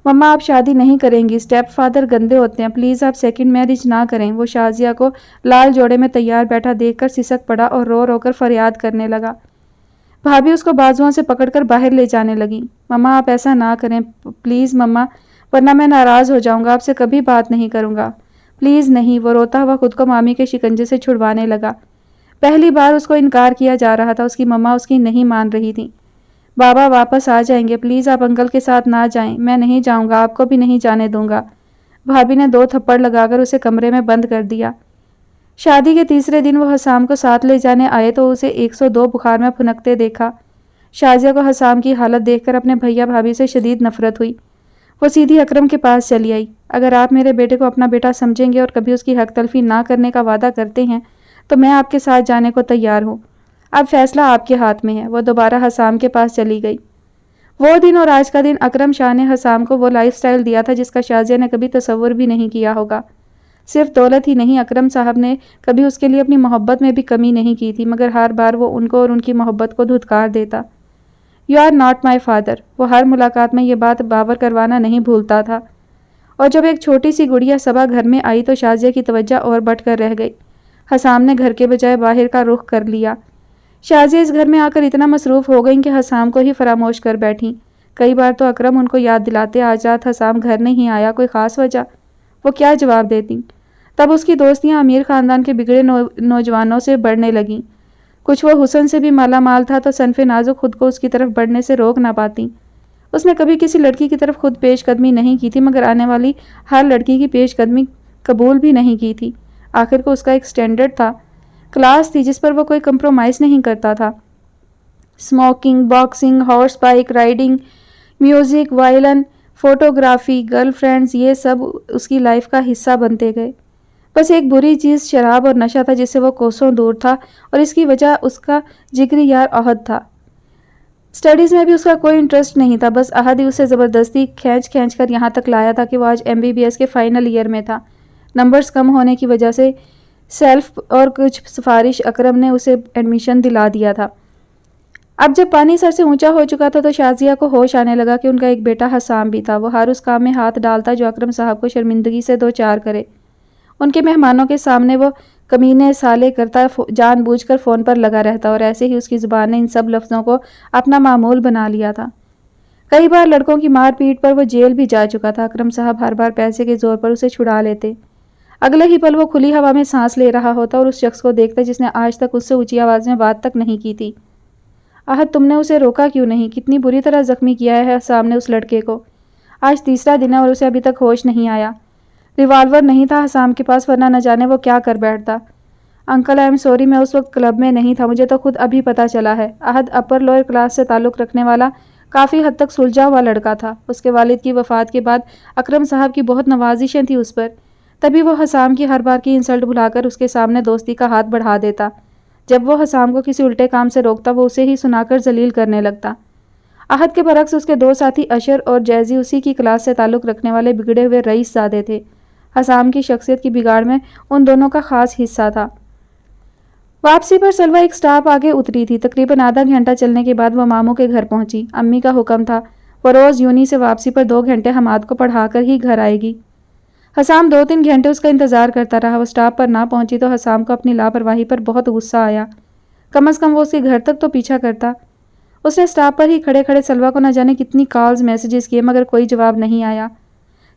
مما آپ شادی نہیں کریں گی، اسٹیپ فادر گندے ہوتے ہیں، پلیز آپ سیکنڈ میرج نہ کریں۔ وہ شازیہ کو لال جوڑے میں تیار بیٹھا دیکھ کر سسک پڑا اور رو رو کر فریاد کرنے لگا۔ بھابھی اس کو بازوؤں سے پکڑ کر باہر لے جانے لگی۔ مما آپ ایسا نہ کریں پلیز مما، ورنہ میں ناراض ہو جاؤں گا، آپ سے کبھی بات نہیں کروں گا، پلیز نہیں۔ وہ روتا ہوا خود کو مامی کے شکنجے سے چھڑوانے لگا۔ پہلی بار اس کو انکار کیا جا رہا تھا، اس کی مما اس کی نہیں مان رہی تھی۔ بابا واپس آ جائیں گے، پلیز آپ انکل کے ساتھ نہ جائیں۔ میں نہیں جاؤں گا، آپ کو بھی نہیں جانے دوں گا۔ بھابھی نے 2 تھپڑ لگا کر اسے کمرے میں بند کر دیا۔ شادی کے تیسرے دن وہ حسام کو ساتھ لے جانے آئے تو اسے 102 بخار میں پھنکتے دیکھا۔ شازیہ کو حسام کی حالت دیکھ کر اپنے بھیا بھابھی سے شدید نفرت ہوئی۔ وہ سیدھی اکرم کے پاس چلی آئی۔ اگر آپ میرے بیٹے کو اپنا بیٹا سمجھیں گے اور کبھی اس کی حق تلفی نہ کرنے کا وعدہ کرتے ہیں تو میں آپ کے ساتھ جانے کو تیار ہوں۔ اب فیصلہ آپ کے ہاتھ میں ہے۔ وہ دوبارہ حسام کے پاس چلی گئی۔ وہ دن اور آج کا دن اکرم شاہ نے حسام کو وہ لائف سٹائل دیا تھا جس کا شازیہ نے کبھی تصور بھی نہیں کیا ہوگا۔ صرف دولت ہی نہیں، اکرم صاحب نے کبھی اس کے لیے اپنی محبت میں بھی کمی نہیں کی تھی، مگر ہر بار وہ ان کو اور ان کی محبت کو دھتکار دیتا۔ You are not my father, وہ ہر ملاقات میں یہ بات باور کروانا نہیں بھولتا تھا۔ اور جب ایک چھوٹی سی گڑیا صبا گھر میں آئی تو شازیہ کی توجہ اور بٹ کر رہ گئی۔ حسام نے گھر کے بجائے باہر کا رخ کر لیا۔ شازیہ اس گھر میں آ کر اتنا مصروف ہو گئیں کہ حسام کو ہی فراموش کر بیٹھیں۔ کئی بار تو اکرم ان کو یاد دلاتے آج رات حسام گھر نہیں آیا، کوئی خاص وجہ؟ وہ کیا جواب دیتی؟ تب اس کی دوستیاں امیر خاندان کے بگڑے نوجوانوں سے بڑھنے لگیں۔ کچھ وہ حسن سے بھی مالا مال تھا تو صنف نازک خود کو اس کی طرف بڑھنے سے روک نہ پاتی۔ اس نے کبھی کسی لڑکی کی طرف خود پیش قدمی نہیں کی تھی، مگر آنے والی ہر لڑکی کی پیش قدمی قبول بھی نہیں کی تھی۔ آخر کو اس کا ایک سٹینڈرڈ تھا، کلاس تھی جس پر وہ کوئی کمپرومائز نہیں کرتا تھا۔ Smoking, boxing, horse bike riding, music, violin, photography, girlfriends, یہ سب اس کی لائف کا حصہ بنتے گئے۔ بس ایک بری چیز شراب اور نشہ تھا جس سے وہ کوسوں دور تھا، اور اس کی وجہ اس کا جگری یار احد تھا۔ اسٹڈیز میں بھی اس کا کوئی انٹرسٹ نہیں تھا، بس احد ہی اسے زبردستی کھینچ کر یہاں تک لایا تھا کہ وہ آج MBBS کے فائنل ایئر میں تھا۔ نمبرز کم ہونے کی وجہ سے سیلف اور کچھ سفارش اکرم نے اسے ایڈمیشن دلا دیا تھا۔ اب جب پانی سر سے اونچا ہو چکا تھا تو شازیہ کو ہوش آنے لگا کہ ان کا ایک بیٹا حسام بھی تھا۔ وہ ہر اس کام میں ہاتھ ڈالتا جو اکرم صاحب کو شرمندگی سے دوچار کرے۔ ان کے مہمانوں کے سامنے وہ کمینے سالے کرتا، جان بوجھ کر فون پر لگا رہتا، اور ایسے ہی اس کی زبان نے ان سب لفظوں کو اپنا معمول بنا لیا تھا۔ کئی بار لڑکوں کی مار پیٹ پر وہ جیل بھی جا چکا تھا۔ اکرم صاحب ہر بار پیسے کے زور پر اسے چھڑا لیتے۔ اگلے ہی پل وہ کھلی ہوا میں سانس لے رہا ہوتا اور اس شخص کو دیکھتا جس نے آج تک اس سے اونچی آواز میں بات تک نہیں کی تھی۔ احد تم نے اسے روکا کیوں نہیں؟ کتنی بری طرح زخمی کیا ہے سامنے اس لڑکے کو۔ آج تیسرا دن ہے اور اسے ابھی تک ہوش نہیں آیا۔ ریوالور نہیں تھا حسام کے پاس، ورنہ نہ جانے وہ کیا کر بیٹھتا۔ انکل آئی ایم سوری، میں اس وقت کلب میں نہیں تھا، مجھے تو خود ابھی پتہ چلا ہے۔ احد اپر لوئر کلاس سے تعلق رکھنے والا کافی حد تک سلجھا ہوا لڑکا تھا۔ اس کے والد کی وفات کے بعد اکرم صاحب کی بہت نوازشیں تھیں اس پر، تبھی وہ حسام کی ہر بار کی انسلٹ بھلا کر اس کے سامنے دوستی کا ہاتھ بڑھا دیتا۔ جب وہ حسام کو کسی الٹے کام سے روکتا وہ اسے ہی سنا کر ذلیل کرنے لگتا۔ احد کے برعکس اس کے 2 ساتھی اشر اور جیزی اسی کی کلاس سے تعلق رکھنے والے بگڑے ہوئے رئیس زادے تھے۔ حسام کی شخصیت کی بگاڑ میں ان دونوں کا خاص حصہ تھا۔ واپسی پر سلوہ ایک سٹاپ آگے اتری تھی۔ تقریباً آدھا گھنٹہ چلنے کے بعد وہ ماموں کے گھر پہنچی۔ امی کا حکم تھا وہ روز یونی سے واپسی پر 2 گھنٹے حماد کو پڑھا کر ہی گھر آئے گی۔ حسام 2-3 گھنٹے اس کا انتظار کرتا رہا۔ وہ سٹاپ پر نہ پہنچی تو حسام کو اپنی لاپرواہی پر بہت غصہ آیا۔ کم از کم وہ اس کے گھر تک تو پیچھا کرتا۔ اس نے سٹاپ پر ہی کھڑے کھڑے سلوہ کو نہ جانے کتنی کالز میسیجز کیے مگر کوئی جواب نہیں آیا۔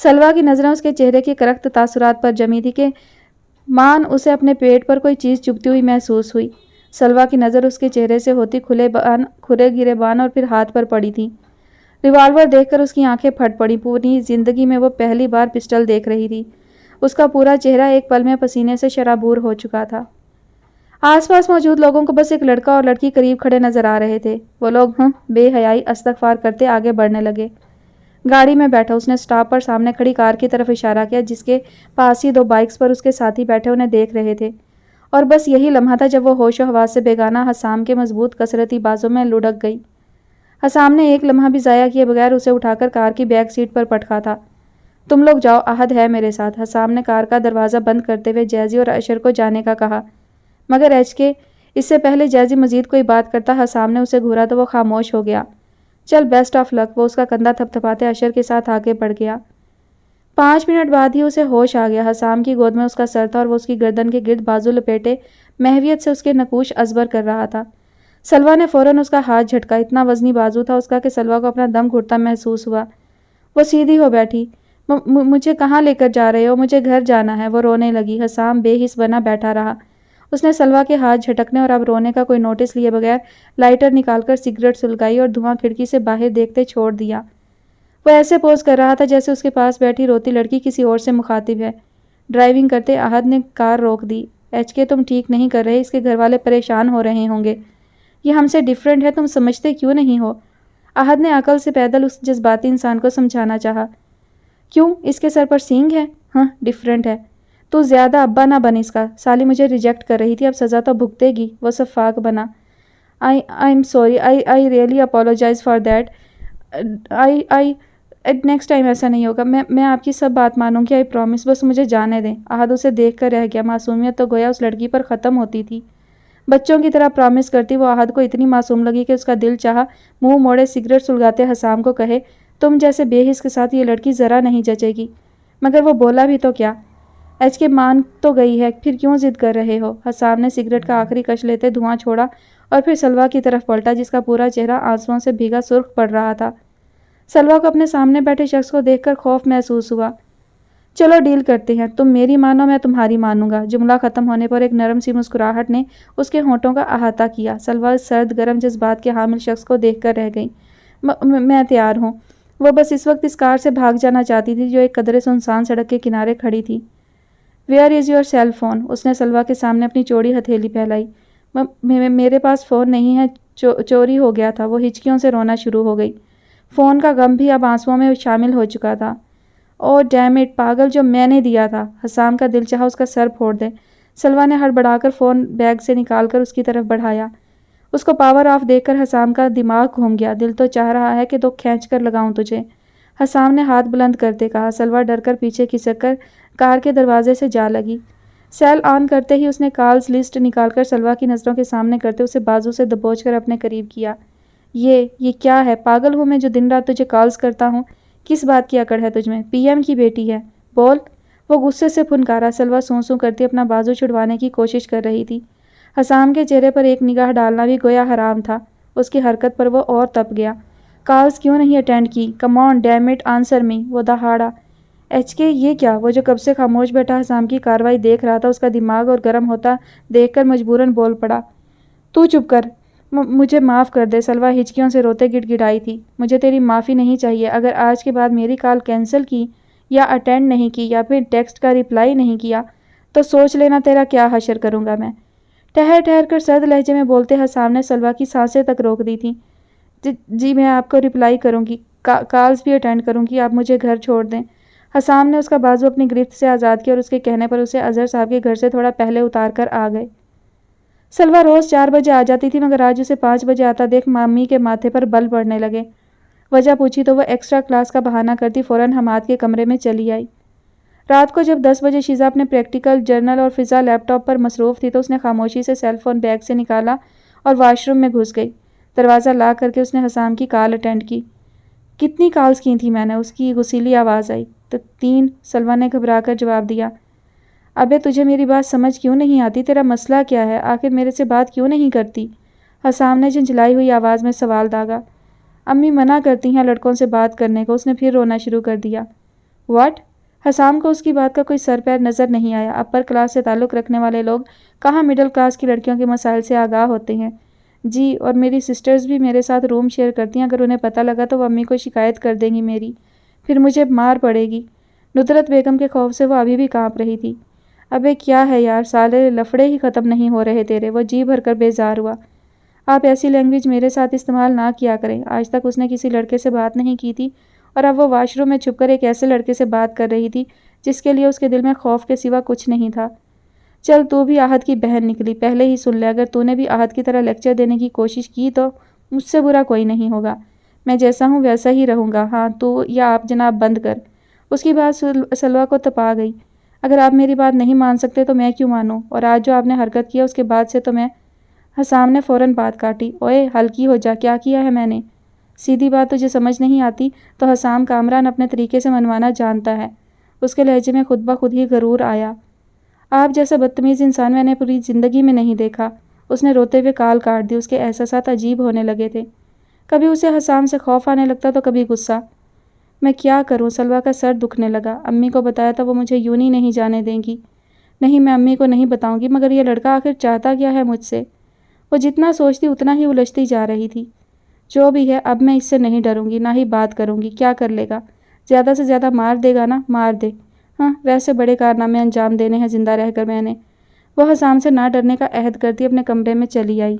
سلوہ کی نظریں اس کے چہرے کے کرخت تاثرات پر جمی تھی کہ مان اسے اپنے پیٹ پر کوئی چیز چبھتی ہوئی محسوس ہوئی۔ سلوہ کی نظر اس کے چہرے سے ہوتی کھلے گرے بان اور پھر ہاتھ پر پڑی تھی۔ ریوالور دیکھ کر اس کی آنکھیں پھٹ پڑی۔ پوری زندگی میں وہ پہلی بار پسٹل دیکھ رہی تھی۔ اس کا پورا چہرہ ایک پل میں پسینے سے شرابور ہو چکا تھا۔ آس پاس موجود لوگوں کو بس ایک لڑکا اور لڑکی قریب کھڑے نظر آ رہے تھے۔ وہ لوگ بے حیائی استغفار کرتے آگے بڑھنے لگے۔ گاڑی میں بیٹھا اس نے سٹاپ پر سامنے کھڑی کار کی طرف اشارہ کیا جس کے پاس ہی 2 بائکس پر اس کے ساتھی بیٹھے انہیں دیکھ رہے تھے، اور بس یہی لمحہ تھا جب وہ ہوش و حواس سے بیگانہ حسام کے مضبوط کثرتی بازوں میں لڑک گئی۔ حسام نے ایک لمحہ بھی ضائع کیے بغیر اسے اٹھا کر کار کی بیک سیٹ پر پٹکا تھا۔ تم لوگ جاؤ، عہد ہے میرے ساتھ۔ حسام نے کار کا دروازہ بند کرتے ہوئے جیزی اور اشر کو جانے کا کہا، مگر اس سے پہلے جیزی مزید کوئی بات کرتا حسام نے اسے گھورا تو وہ خاموش ہو گیا۔ چل بیسٹ آف لک، وہ اس کا کندھا تھپ تھپاتے اشر کے ساتھ آگے بڑھ گیا۔ 5 منٹ بعد ہی اسے ہوش آ گیا۔ حسام کی گود میں اس کا سر تھا اور وہ اس کی گردن کے گرد بازو لپیٹے محویت سے اس کے نقوش ازبر کر رہا تھا۔ سلوہ نے فوراً اس کا ہاتھ جھٹکا۔ اتنا وزنی بازو تھا اس کا کہ سلوہ کو اپنا دم گھٹتا محسوس ہوا۔ وہ سیدھی ہو بیٹھی۔ مجھے کہاں لے کر جا رہے ہو؟ مجھے گھر جانا ہے، وہ رونے لگی۔ حسام بے حس بنا بیٹھا رہا۔ اس نے سلوہ کے ہاتھ جھٹکنے اور اب رونے کا کوئی نوٹس لیے بغیر لائٹر نکال کر سگریٹ سلگائی اور دھواں کھڑکی سے باہر دیکھتے چھوڑ دیا۔ وہ ایسے پوز کر رہا تھا جیسے اس کے پاس بیٹھی روتی لڑکی کسی اور سے مخاطب ہے۔ ڈرائیونگ کرتے عہد نے کار روک دی۔ تم ٹھیک نہیں کر رہے، اس کے گھر والے پریشان ہو رہے ہوں گے۔ یہ ہم سے ڈیفرنٹ ہے، تم سمجھتے کیوں نہیں ہو؟ عہد نے عقل سے پیدل اس جذباتی انسان کو سمجھانا چاہا۔ کیوں، اس کے سر پر سینگ ہے؟ ڈیفرنٹ ہے۔ تو زیادہ ابا نہ بن اس کا۔ سالی مجھے ریجیکٹ کر رہی تھی، اب سزا تو بھگتے گی۔ وہ شفاق بنا۔ I am sorry, I really apologise for that. Next time ایسا نہیں ہوگا۔ میں آپ کی سب بات مانوں گی، آئی پرومس۔ بس مجھے جانے دیں۔ عہد اسے دیکھ کر رہ گیا۔ معصومیت تو گویا اس لڑکی پر ختم ہوتی تھی۔ بچوں کی طرح پرومس کرتی وہ عہد کو اتنی معصوم لگی کہ اس کا دل چاہا منہ موڑے سگریٹ سلگاتے حسام کو کہے، تم جیسے بے حس کے ساتھ یہ لڑکی ذرا نہیں جچے گی، مگر وہ بولا بھی تو کیا؟ مان تو گئی ہے، پھر کیوں ضد کر رہے ہو؟ حسام نے سگریٹ کا آخری کش لیتے دھواں چھوڑا اور پھر سلوہ کی طرف پلٹا جس کا پورا چہرہ آنسوؤں سے بھیگا سرخ پڑ رہا تھا۔ سلوہ کو اپنے سامنے بیٹھے شخص کو دیکھ کر خوف محسوس ہوا۔ چلو ڈیل کرتے ہیں، تم میری مانو میں تمہاری مانوں گا۔ جملہ ختم ہونے پر ایک نرم سی مسکراہٹ نے اس کے ہونٹوں کا احاطہ کیا۔ سلوہ سرد گرم جذبات کے حامل شخص کو دیکھ کر رہ گئی۔ میں تیار ہوں۔ وہ بس اس وقت اس کار سے بھاگ جانا چاہتی تھی جو ایک قدرے سنسان سڑک کے کنارے کھڑی تھی۔ Where is your cell phone? اس نے سلوہ کے سامنے اپنی چوڑی ہتھیلی پھیلائی۔ میرے پاس فون نہیں ہے، چوری ہو گیا تھا۔ وہ ہچکیوں سے رونا شروع ہو گئی۔ فون کا غم بھی اب آنسوؤں میں شامل ہو چکا تھا۔ او ڈیم اٹ، پاگل، جو میں نے دیا تھا۔ حسام کا دل چاہا اس کا سر پھوڑ دے۔ سلوہ نے ہڑبڑا کر فون بیگ سے نکال کر اس کی طرف بڑھایا۔ اس کو پاور آف دیکھ کر حسام کا دماغ گھوم گیا۔ دل تو چاہ رہا ہے کہ تو کھینچ کر لگاؤں تجھے۔ حسام نے ہاتھ بلند کرتے کہا۔ سلوہ ڈر کر پیچھے کھسک کر کار کے دروازے سے جا لگی۔ سیل آن کرتے ہی اس نے کالز لسٹ نکال کر سلوہ کی نظروں کے سامنے کرتے اسے بازو سے دبوچ کر اپنے قریب کیا۔ یہ کیا ہے؟ پاگل ہوں میں جو دن رات تجھے کالز کرتا ہوں؟ کس بات کی اکڑ ہے تجھ میں؟ پی ایم کی بیٹی ہے، بول۔ وہ غصے سے پھنکارا۔ سلوہ سوں سوں کرتی اپنا بازو چھڑوانے کی کوشش کر رہی تھی۔ حسام کے چہرے پر ایک نگاہ ڈالنا بھی گویا حرام تھا۔ اس کی حرکت پر وہ اور تپ گیا۔ کالز کیوں نہیں اٹینڈ کی؟ کم آن ڈیم اٹ، آنسر می، وہ دہاڑا۔ یہ کیا؟ وہ جو کب سے خاموش بیٹھا حسام کی کارروائی دیکھ رہا تھا، اس کا دماغ اور گرم ہوتا دیکھ کر مجبوراً بول پڑا۔ تو چپ کر، مجھے معاف کر دے۔ سلوہ ہچکیوں سے روتے گڑ گڑائی تھی۔ مجھے تیری معافی نہیں چاہیے۔ اگر آج کے بعد میری کال کینسل کی یا اٹینڈ نہیں کی یا پھر ٹیکسٹ کا ریپلائی نہیں کیا تو سوچ لینا تیرا کیا حشر کروں گا میں۔ ٹھہر کر سرد لہجے میں بولتے حسام نے سلوہ کی سانسیں تک روک دی تھیں۔ جی میں آپ کو ریپلائی کروں گی، کالز بھی اٹینڈ کروں گی، آپ مجھے گھر چھوڑ دیں۔ حسام نے اس کا بازو اپنی گرفت سے آزاد کیا اور اس کے کہنے پر اسے اظہر صاحب کے گھر سے تھوڑا پہلے اتار کر آ گئے۔ سلوہ روز 4 بجے آ جاتی تھی مگر آج اسے 5 بجے آتا دیکھ مامی کے ماتھے پر بل پڑنے لگے۔ وجہ پوچھی تو وہ ایکسٹرا کلاس کا بہانہ کرتی فوراً حماد کے کمرے میں چلی آئی۔ رات کو جب 10 بجے شیزہ اپنے پریکٹیکل، جرنل اور فضا لیپ ٹاپ پر مصروف تھی تو اس نے خاموشی سے سیل فون بیگ سے نکالا اور واش روم میں گھس گئی۔ دروازہ لاک کر کے اس نے حسام کی کال اٹینڈ کی۔ کتنی کالز کی تھی میں نے؟ اس کی غصیلی آواز آئی۔ تو 3، سلوہ نے گھبرا کر جواب دیا۔ ابے تجھے میری بات سمجھ کیوں نہیں آتی؟ تیرا مسئلہ کیا ہے؟ آخر میرے سے بات کیوں نہیں کرتی؟ حسام نے جھنجھلائی ہوئی آواز میں سوال داغا۔ امی منع کرتی ہیں لڑکوں سے بات کرنے کو۔ اس نے پھر رونا شروع کر دیا۔ واٹ؟ حسام کو اس کی بات کا کوئی سر پیر نظر نہیں آیا۔ اپر کلاس سے تعلق رکھنے والے لوگ کہاں مڈل کلاس کی لڑکیوں کے مسائل سے آگاہ ہوتے ہیں؟ جی، اور میری سسٹرز بھی میرے ساتھ روم شیئر کرتی ہیں۔ اگر انہیں پتہ لگا تو وہ امی کو شکایت کر دیں گی میری، پھر مجھے مار پڑے گی۔ ندرت بیگم کے خوف سے وہ ابھی بھی کانپ رہی تھی۔ ابے کیا ہے یار، سالے لفڑے ہی ختم نہیں ہو رہے تیرے۔ وہ جی بھر کر بیزار ہوا۔ آپ ایسی لینگویج میرے ساتھ استعمال نہ کیا کریں۔ آج تک اس نے کسی لڑکے سے بات نہیں کی تھی، اور اب وہ واش روم میں چھپ کر ایک ایسے لڑکے سے بات کر رہی تھی جس کے لیے اس کے دل میں خوف کے سوا کچھ نہیں تھا۔ چل، تو بھی آہت کی بہن نکلی، پہلے ہی سن لے، اگر تو نے بھی آہت کی طرح لیکچر دینے کی کوشش کی تو مجھ سے برا کوئی نہیں ہوگا۔ میں جیسا ہوں ویسا ہی رہوں گا۔ ہاں، تو یا آپ جناب بند کر۔ اس کی بات سلویٰ کو تپا گئی۔ اگر آپ میری بات نہیں مان سکتے تو میں کیوں مانوں؟ اور آج جو آپ نے حرکت کیا اس کے بعد سے تو میں… حسام نے فوراً بات کاٹی۔ اوئے ہلکی ہو جا، کیا کیا ہے میں نے؟ سیدھی بات تجھے سمجھ نہیں آتی تو حسام کامران اپنے طریقے سے منوانا جانتا ہے۔ اس کے لہجے میں خود بخود ہی غرور آیا۔ آپ جیسا بدتمیز انسان میں نے پوری زندگی میں نہیں دیکھا۔ اس نے روتے ہوئے کال کاٹ دی۔ اس کے احساسات عجیب ہونے لگے تھے۔ کبھی اسے حسام سے خوف آنے لگتا تو کبھی غصہ۔ میں کیا کروں؟ سلویٰ کا سر دکھنے لگا۔ امی کو بتایا تھا وہ مجھے یوں نہیں جانے دیں گی۔ نہیں، میں امی کو نہیں بتاؤں گی، مگر یہ لڑکا آخر چاہتا کیا ہے مجھ سے؟ وہ جتنا سوچتی اتنا ہی الجھتی جا رہی تھی۔ جو بھی ہے، اب میں اس سے نہیں ڈروں گی، نہ ہی بات کروں گی۔ کیا کر لے گا؟ زیادہ سے زیادہ مار دے گا نا؟ مار دے۔ ہاں، ویسے بڑے کارنامے انجام دینے ہیں زندہ رہ کر میں نے۔ وہ حسام سے نہ ڈرنے کا عہد کرتی اپنے کمرے میں چلی آئی۔